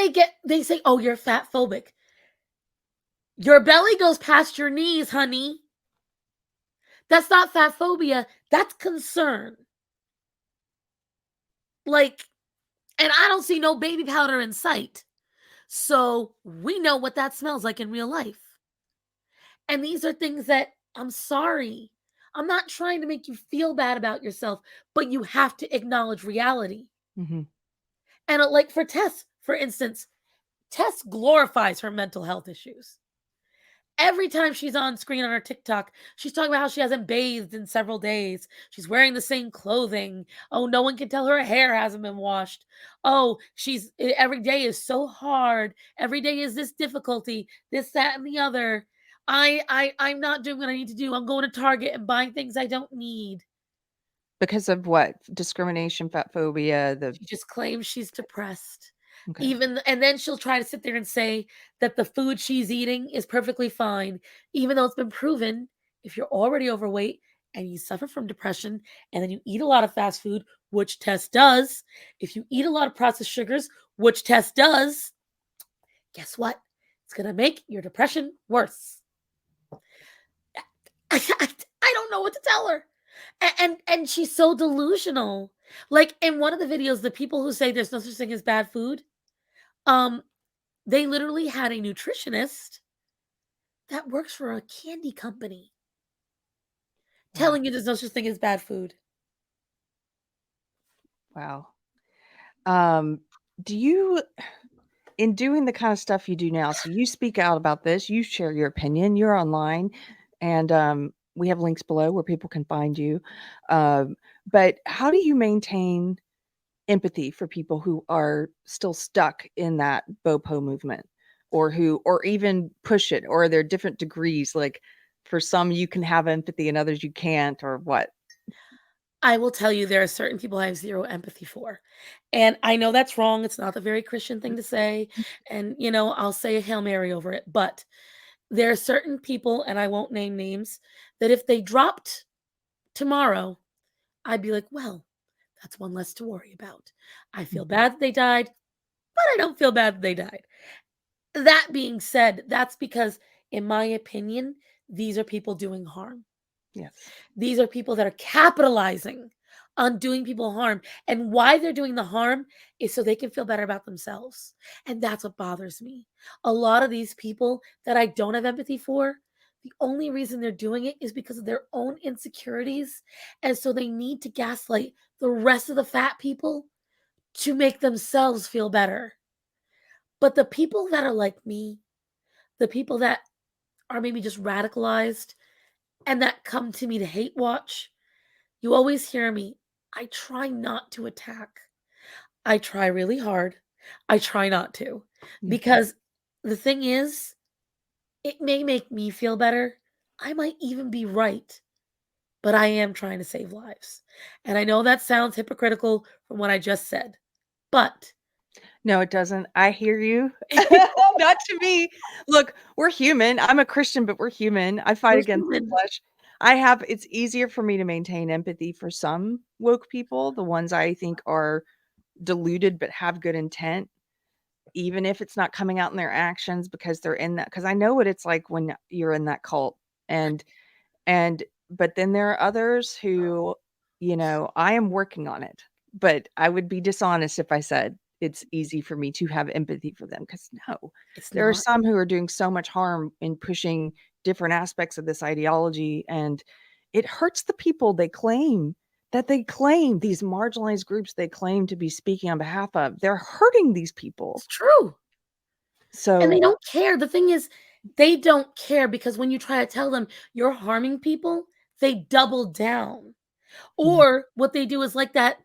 they say, "Oh, you're fat phobic." Your belly goes past your knees, honey. That's not fat phobia, that's concern. Like, and I don't see no baby powder in sight. So we know what that smells like in real life. And these are things that I'm sorry. I'm not trying to make you feel bad about yourself, but you have to acknowledge reality. Hmm. And like for Tess, for instance, Tess glorifies her mental health issues. Every time she's on screen on her TikTok, she's talking about how she hasn't bathed in several days. She's wearing the same clothing. Oh, no one can tell her hair hasn't been washed. Oh, every day is so hard. Every day is this difficulty, this, that, and the other. I'm not doing what I need to do. I'm going to Target and buying things I don't need. Because of what? Discrimination, fat phobia, the She just claims she's depressed. okay. Even and then she'll try to sit there and say that the food she's eating is perfectly fine, even though it's been proven if you're already overweight and you suffer from depression and then you eat a lot of fast food, which Tess does, if you eat a lot of processed sugars, which Tess does, guess what? It's going to make your depression worse. I don't know what to tell her. And she's so delusional. Like in one of the videos, the people who say there's no such thing as bad food, um, they literally had a nutritionist that works for a candy company Wow. telling you there's no such thing as bad food. Wow. Um, do you in doing the kind of stuff you do now, so you speak out about this, you share your opinion, you're online, and we have links below where people can find you. But how do you maintain empathy for people who are still stuck in that BOPO movement, or even push it, or are there different degrees? Like for some, you can have empathy and others you can't, or what? I will tell you there are certain people I have zero empathy for. And I know that's wrong. It's not the very Christian thing to say. And, I'll say a Hail Mary over it. But there are certain people, and I won't name names, that if they dropped tomorrow, I'd be like, well, that's one less to worry about. I feel Mhm. bad that they died, but I don't feel bad that they died. That being said, that's because, in my opinion, these are people doing harm. Yes. These are people that are capitalizing on doing people harm. And why they're doing the harm is so they can feel better about themselves. And that's what bothers me. A lot of these people that I don't have empathy for, the only reason they're doing it is because of their own insecurities. And so they need to gaslight the rest of the fat people to make themselves feel better. But the people that are like me, the people that are maybe just radicalized and that come to me to hate watch, you always hear me. I try not to attack. I try really hard. I try not to. Yeah. Because the thing is, it may make me feel better. I might even be right, but I am trying to save lives. And I know that sounds hypocritical from what I just said, but No, it doesn't. I hear you. Not to me. Look, we're human. I'm a Christian, but we're human. I fight we're against the human. flesh. It's easier for me to maintain empathy for some woke people, the ones I think are deluded but have good intent, even if it's not coming out in their actions because they're in that. Because I know what it's like when you're in that cult. And but then there are others who, I am working on it, but I would be dishonest if I said it's easy for me to have empathy for them, because no. It's There are not. some who are doing so much harm in pushing different aspects of this ideology, and it hurts the people they claim, these marginalized groups they claim to be speaking on behalf of. They're hurting these people. It's true. And they So, don't care. The thing is, they don't care because when you try to tell them you're harming people, they double down. yeah. Or what they do is like that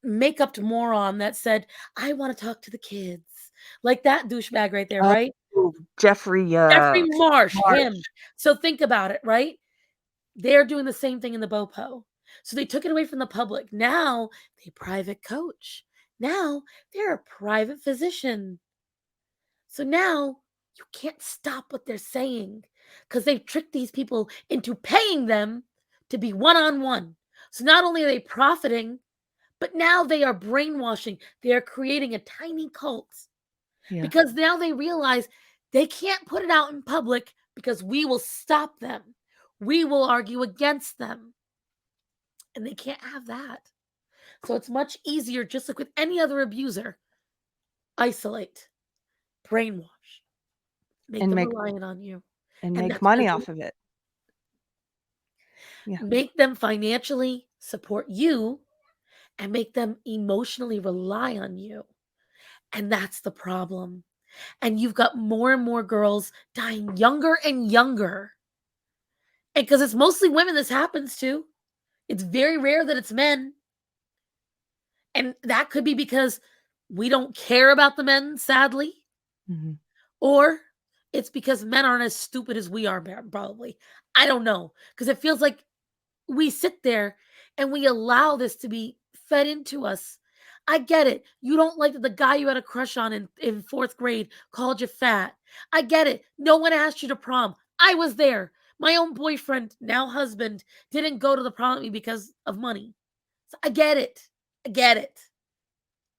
makeup moron that said, "I want to talk to the kids." Like that douchebag right there, right? Oh, Jeffrey, Jeffrey Marsh, him. March. So think about it, right? They're doing the same thing in the BOPO. So they took it away from the public. Now they private coach. Now they're a private physician. So now you can't stop what they're saying. because they've tricked these people into paying them to be one-on-one. So not only are they profiting, but now they are brainwashing. They are creating a tiny cult Yeah. because now they realize they can't put it out in public because we will stop them. We will argue against them. And they can't have that. So it's much easier, just like with any other abuser, isolate, brainwash, make And them make reliant on you. and And make that's what money they're off doing. of it. Yeah. Make them financially support you and make them emotionally rely on you. And that's the problem. And you've got more and more girls dying younger and younger. And because it's mostly women this happens to, it's very rare that it's men. And that could be because we don't care about the men, sadly, Mhm. or it's because men aren't as stupid as we are, probably. I don't know. Because it feels like we sit there and we allow this to be fed into us. I get it. You don't like that the guy you had a crush on in fourth grade called you fat. I get it. No one asked you to prom. I was there. My own boyfriend, now husband, didn't go to the prom with me because of money. So I get it. I get it.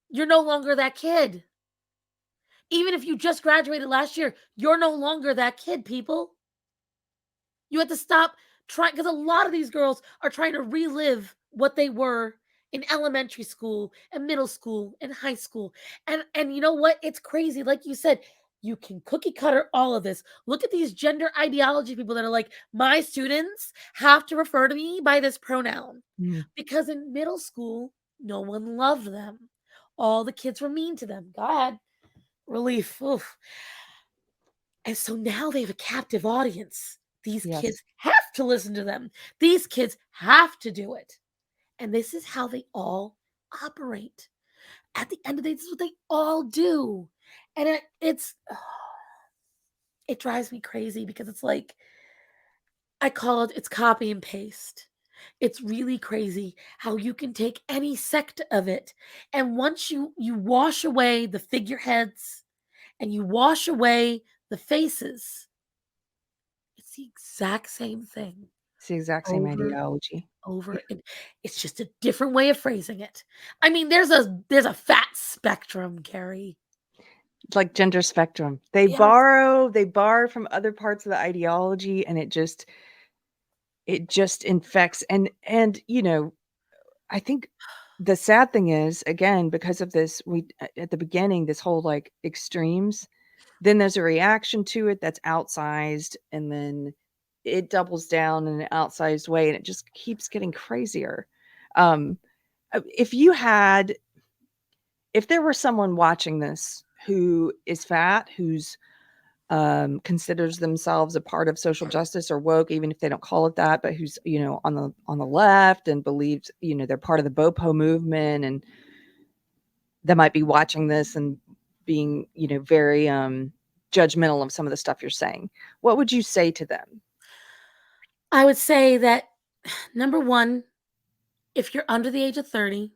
You're no longer that kid. Even if you just graduated last year, you're no longer that kid, people. You have to stop trying because a lot of these girls are trying to relive what they were in elementary school and middle school and high school. And you know what? It's crazy. Like you said, you can cookie cutter all of this. Look at these gender ideology people that are like, my students have to refer to me by this pronoun. Mhm. Because in middle school, no one loved them. All the kids were mean to them. God, relief. Oof. And so now they have a captive audience. These Yes. kids have to listen to them. These kids have to do it. And this is how they all operate. At the end of the day, this is what they all do. And it drives me crazy because it's like I call it's copy and paste. It's really crazy how you can take any sect of it, and once you wash away the figureheads and you wash away the faces, it's the exact same thing It's the exact same over, ideology. Yeah. over, and it's just a different way of phrasing it. I mean, there's a fat spectrum, Carrie. It's like gender spectrum. Yes. They borrow from other parts of the ideology, and it just infects. And I think the sad thing is, again, because of this, we at the beginning, this whole like extremes, then there's a reaction to it that's outsized, and then it doubles down in an outsized way, and it just keeps getting crazier. Um, if you had, if there were someone watching this who is fat, who's considers themselves a part of social justice or woke, even if they don't call it that, but who's on the left and believes they're part of the BOPO movement, and they might be watching this and being very judgmental of some of the stuff you're saying. What would you say to them? I would say that number one, if you're under the age of 30,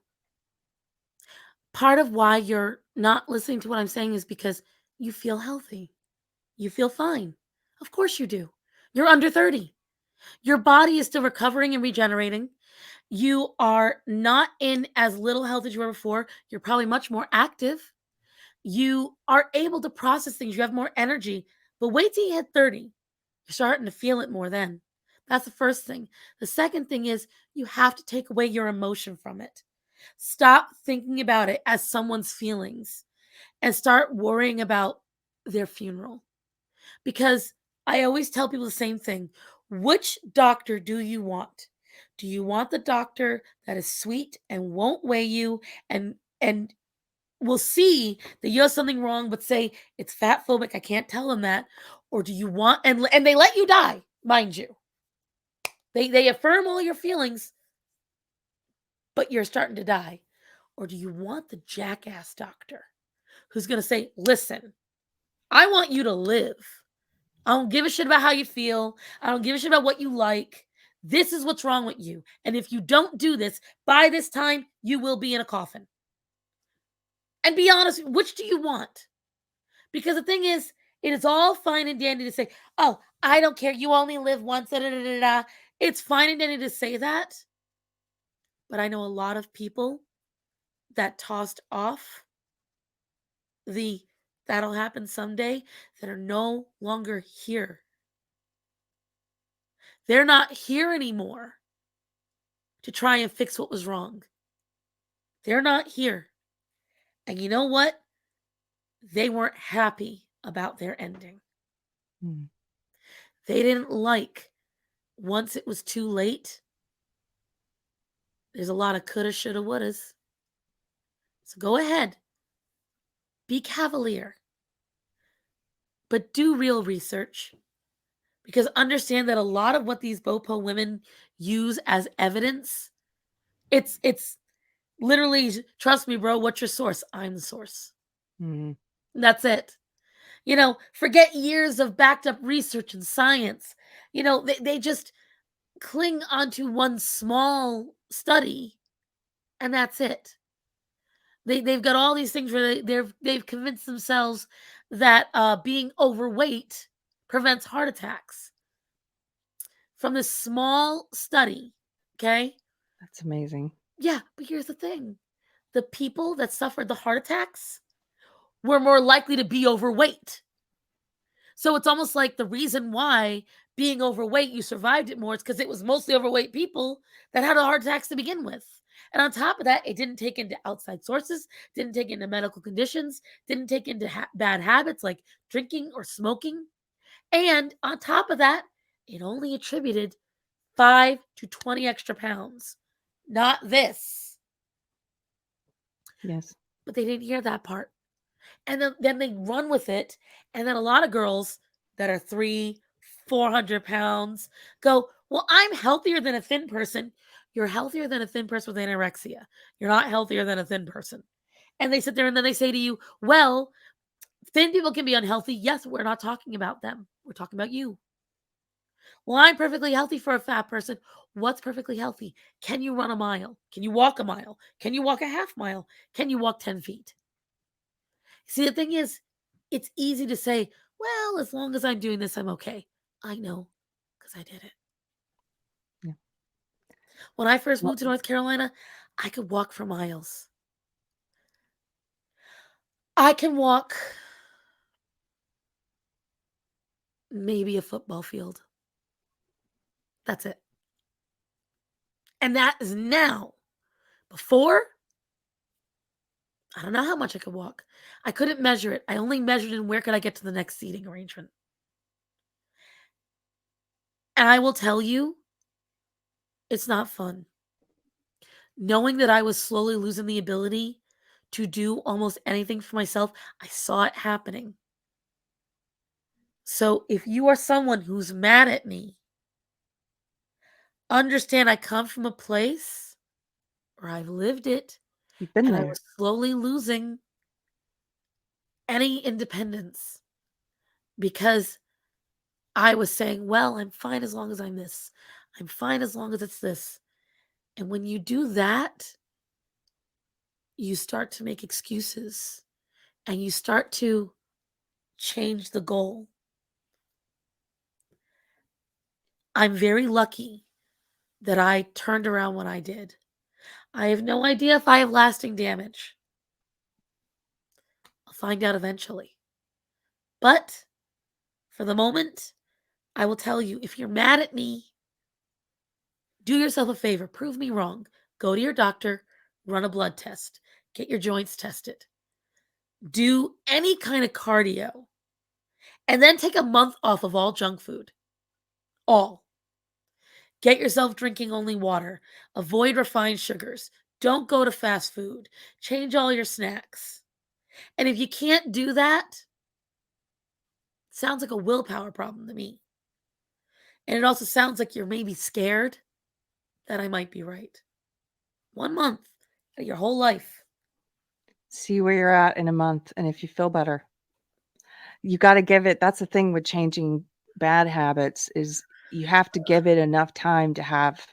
part of why you're not listening to what I'm saying is because you feel healthy. You feel fine. Of course you do. You're under 30. Your body is still recovering and regenerating. You are not in as little health as you were before. You're probably much more active. You are able to process things. You have more energy. But wait till you hit 30. You're starting to feel it more then. That's the first thing. The second thing is you have to take away your emotion from it. Stop thinking about it as someone's feelings and start worrying about their funeral. Because I always tell people the same thing. Which doctor do you want? Do you want the doctor that is sweet and won't weigh you and will see that you have something wrong but say it's fat phobic, I can't tell them that? Or do you want and they let you die, mind you. They affirm all your feelings, but you're starting to die. Or do you want the jackass doctor who's going to say, "Listen, I want you to live. I don't give a shit about how you feel. I don't give a shit about what you like. This is what's wrong with you. And if you don't do this, by this time, you will be in a coffin." And be honest, which do you want? Because the thing is, It is all fine and dandy to say, "Oh, I don't care. You only live once." Da, da, da, da, da. It's fine and dandy to say that, but I know a lot of people that tossed off the "that'll happen someday" that are no longer here. They're not here anymore to try and fix what was wrong. They're not here. And you know what? They weren't happy about their ending. Mm. They didn't like once it was too late. There's a lot of coulda, shoulda, wouldas. So go ahead, be cavalier, but do real research because understand that a lot of what these BOPO women use as evidence, it's literally, trust me, bro, what's your source? I'm the source. Mm. That's it. Forget years of backed up research and science. They just cling onto one small study and that's it. They've got all these things where they've convinced themselves that being overweight prevents heart attacks from this small study. Okay. That's amazing. Yeah, but here's the thing: the people that suffered the heart attacks were more likely to be overweight. So it's almost like the reason why being overweight, you survived it more, is because it was mostly overweight people that had heart attacks to begin with. And on top of that, it didn't take into outside sources, didn't take into medical conditions, didn't take into bad habits like drinking or smoking. And on top of that, it only attributed 5 to 20 extra pounds. Not this. Yes. But they didn't hear that part. And then they run with it. And then a lot of girls that are 400 pounds go, "Well, I'm healthier than a thin person." You're healthier than a thin person with anorexia. You're not healthier than a thin person. And they sit there and then they say to you, "Well, thin people can be unhealthy." Yes, we're not talking about them. We're talking about you. "Well, I'm perfectly healthy for a fat person." What's perfectly healthy? Can you run a mile? Can you walk a mile? Can you walk a half mile? Can you walk 10 feet? See, the thing is, it's easy to say, "Well, as long as I'm doing this, I'm okay." I know, because I did it. Yeah. When I first Well, moved to North Carolina, I could walk for miles. I can walk maybe a football field. That's it. And that is now. Before, I don't know how much I could walk. I couldn't measure it. I only measured in where could I get to the next seating arrangement. And I will tell you, it's not fun. Knowing that I was slowly losing the ability to do almost anything for myself, I saw it happening. So if you are someone who's mad at me, understand I come from a place where I've lived it you've been and I there. was slowly losing any independence because I was saying, "Well, I'm fine as long as I'm this. I'm fine as long as it's this." And when you do that, you start to make excuses and you start to change the goal. I'm very lucky that I turned around when I did. I have no idea if I have lasting damage. I'll find out eventually. But for the moment, I will tell you, if you're mad at me, do yourself a favor, prove me wrong. Go to your doctor, run a blood test, get your joints tested, do any kind of cardio, and then take a month off of all junk food. All. Get yourself drinking only water. Avoid refined sugars. Don't go to fast food. Change all your snacks. And if you can't do that, sounds like a willpower problem to me. And it also sounds like you're maybe scared that I might be right. 1 month out of your whole life. See where you're at in a month, and if you feel better, you got to give it. That's the thing with changing bad habits is you have to give it enough time to have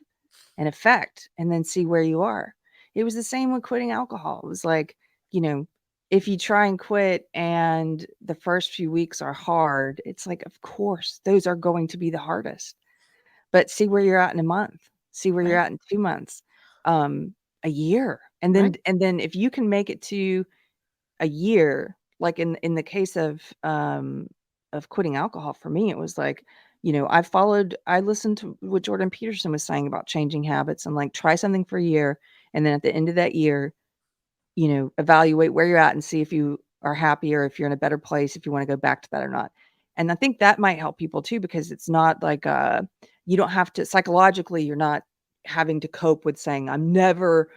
an effect, and then see where you are. It was the same with quitting alcohol. It was like, you know, if you try and quit and the first few weeks are hard, it's like, of course, those are going to be the hardest. But see where you're at in a month. See where you're Right, at in 2 months, a year. And right, then if you can make it to a year, like in the case of quitting alcohol, for me, it was like, I listened to what Jordan Peterson was saying about changing habits and like try something for a year. And then at the end of that year, evaluate where you're at and see if you are happy or if you're in a better place, if you want to go back to that or not. And I think that might help people too, because it's not like you don't have to psychologically, you're not having to cope with saying, I'm never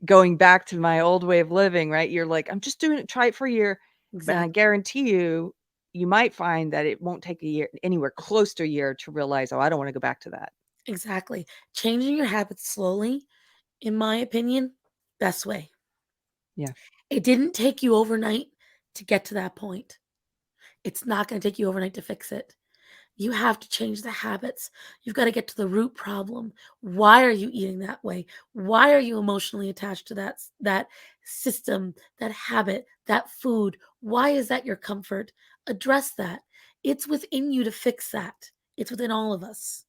going back to my old way of living, right? You're like, I'm just doing it, try it for a year. But I exactly, guarantee you, you might find that it won't take a year, anywhere close to a year to realize, oh, I don't want to go back to that. exactly. Changing your habits slowly, in my opinion, best way. Yeah. It didn't take you overnight to get to that point. It's not gonna take you overnight to fix it. You have to change the habits. You've got to get to the root problem. Why are you eating that way? Why are you emotionally attached to that system, that habit, that food? Why is that your comfort? Address that. It's within you to fix that. It's within all of us.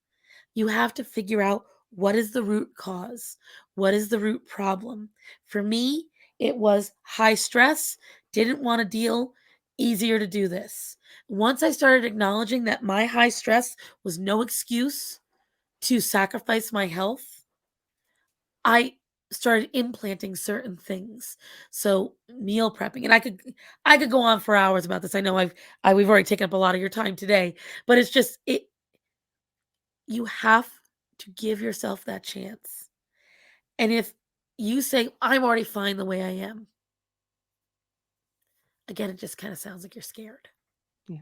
You have to figure out what is the root cause? What is the root problem? For me, it was high stress, didn't want to deal, easier to do this. Once I started acknowledging that my high stress was no excuse to sacrifice my health, I started implanting certain things. So meal prepping, and I could go on for hours about this. I know we've already taken up a lot of your time today, but it's just it you have to give yourself that chance. And if you say, I'm already fine the way I am, again, it just kind of sounds like you're scared. Yeah.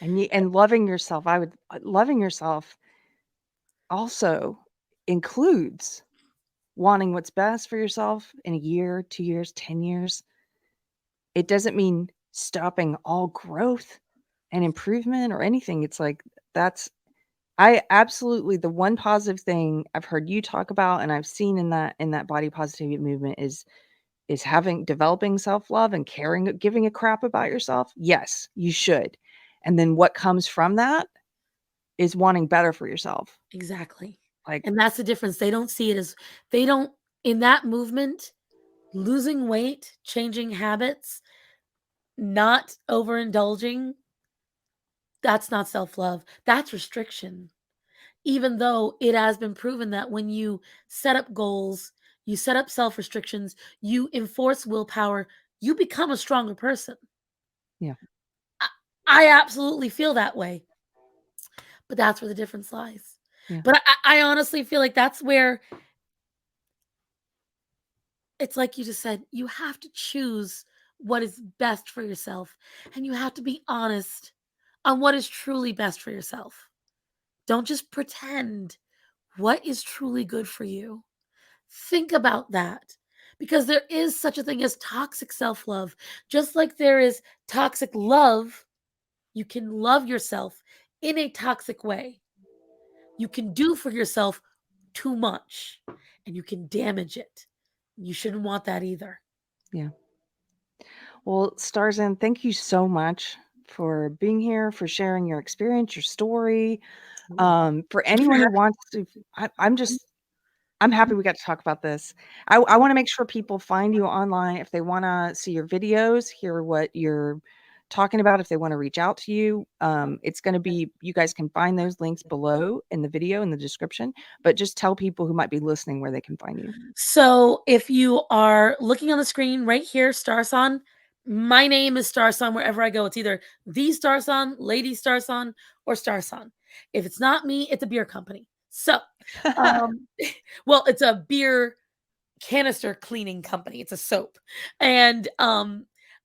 And loving yourself, loving yourself also includes wanting what's best for yourself in a year, 2 years, 10 years. It doesn't mean stopping all growth and improvement or anything. It's like that's I absolutely the one positive thing I've heard you talk about and I've seen in that body positivity movement is having developing self-love and caring, giving a crap about yourself. Yes, you should. And then what comes from that is wanting better for yourself. Exactly. Like, And that's the difference. They don't see it as, they don't, in that movement, losing weight, changing habits, not overindulging, that's not self love. That's restriction. Even though it has been proven that when you set up goals, you set up self restrictions, you enforce willpower, you become a stronger person. yeah, I, I absolutely feel that way, but that's where the difference lies. yeah, But I honestly feel like that's where it's like you just said, you have to choose what is best for yourself, and you have to be honest on what is truly best for yourself. Don't just pretend. What is truly good for you? Think about that, because there is such a thing as toxic self love. Just like there is toxic love, you can love yourself in a toxic way. You can do for yourself too much and you can damage it. You shouldn't want that either. yeah. Well, Starzan, thank you so much for being here, for sharing your experience, your story. For Thank you for anyone who having wants to, I'm me. just, I'm happy we got to talk about this. I want to make sure people find you online if they want to see your videos, hear what you're talking about, if they want to reach out to you. It's going to be, you guys can find those links below in the video in the description, but just tell people who might be listening where they can find you. So if you are looking on the screen right here, Starsan, my name is Starsan wherever I go. It's either the Starsan, Lady Starsan, or Starsan. If it's not me, it's a beer company. So, um, well, it's a beer canister cleaning company. It's a soap, and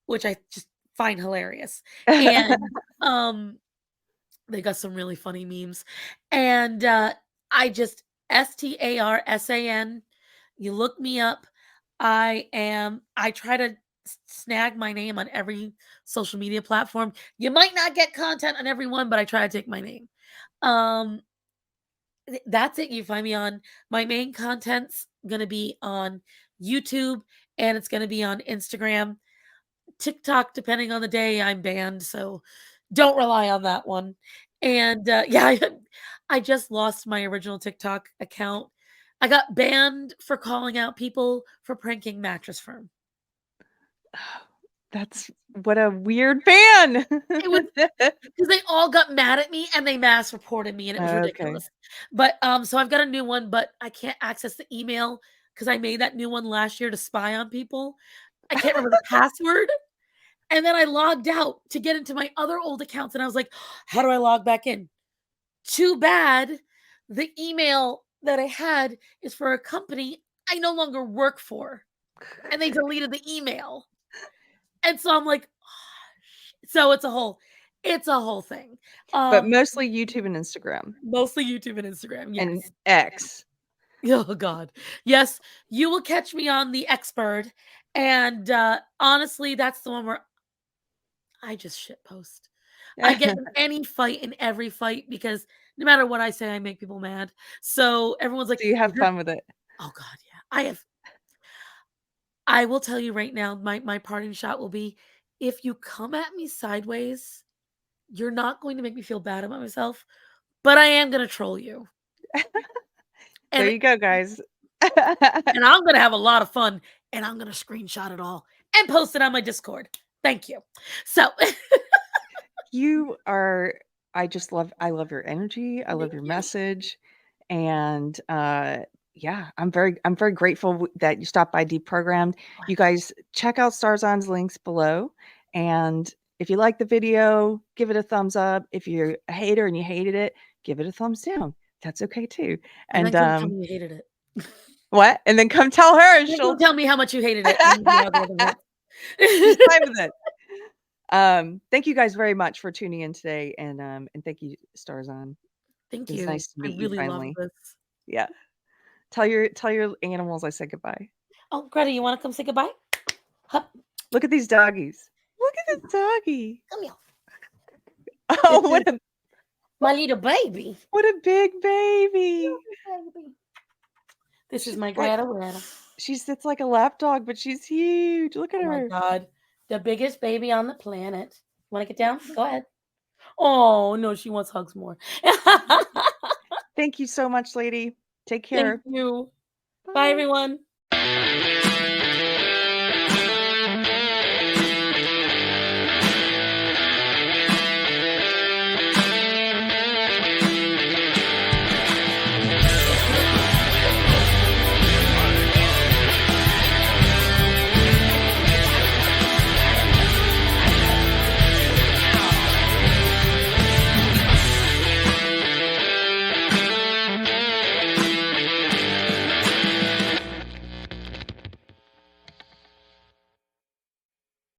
which I just find hilarious. And they got some really funny memes. And I just Starsan. You look me up. I try to snag my name on every social media platform. You might not get content on every one, but I try to take my name. Um that's it. You find me on my main content's gonna be on YouTube and it's going to be on Instagram. TikTok, depending on the day, I'm banned, so don't rely on that one. And yeah, I just lost my original TikTok account. I got banned for calling out people for pranking Mattress Firm. That's what a weird ban. It was because they all got mad at me and they mass reported me, and it was Okay. ridiculous. But so I've got a new one, but I can't access the email because I made that new one last year to spy on people. I can't remember the password. And then I logged out to get into my other old accounts, and I was like, how do I log back in? Too bad the email that I had is for a company I no longer work for, and they deleted the email. And so I'm like, so it's a whole thing. But mostly YouTube and Instagram Mostly YouTube and Instagram, and yes. X. Oh god. Yes, you will catch me on the Xbird, and, honestly, that's the one where I just shit post. I get in any fight in every fight because no matter what I say, I make people mad. So everyone's like, Do you have "You're" fun with it? oh god, yeah. I will tell you right now, my parting shot will be, if you come at me sideways, you're not going to make me feel bad about myself, but I am gonna troll you. There And you go, guys. and I'm gonna have a lot of fun, and I'm gonna screenshot it all and post it on my Discord. Thank you. So You are I love your energy, I love thank your you. message, and, yeah, I'm very grateful that you stopped by Deprogrammed. You guys check out Starzon's links below, and if you like the video, give it a thumbs up. If you're a hater and you hated it, give it a thumbs down. That's okay too, And then and, come tell me you hated it. what? And then come tell her and Then come she'll tell me how much you hated it and the algorithm she's hits. fine with it. Thank you guys very much for tuning in today, and thank you, Starzon. Thank It was you. nice to I meet you really love finally. this. Yeah. Tell your animals I said goodbye. Oh, Greta, you wanna come say goodbye? Hup, Look at these doggies. Look at this doggy. come here. This Oh, is my little baby. what a big baby. This is She's my like Greta. she sits like a lap dog, but she's huge. Look at Oh my her. god. The biggest baby on the planet. Wanna get down? Go ahead. Oh, no, she wants hugs more. Thank you so much, lady. Take Thank care. you. Bye, Bye. everyone.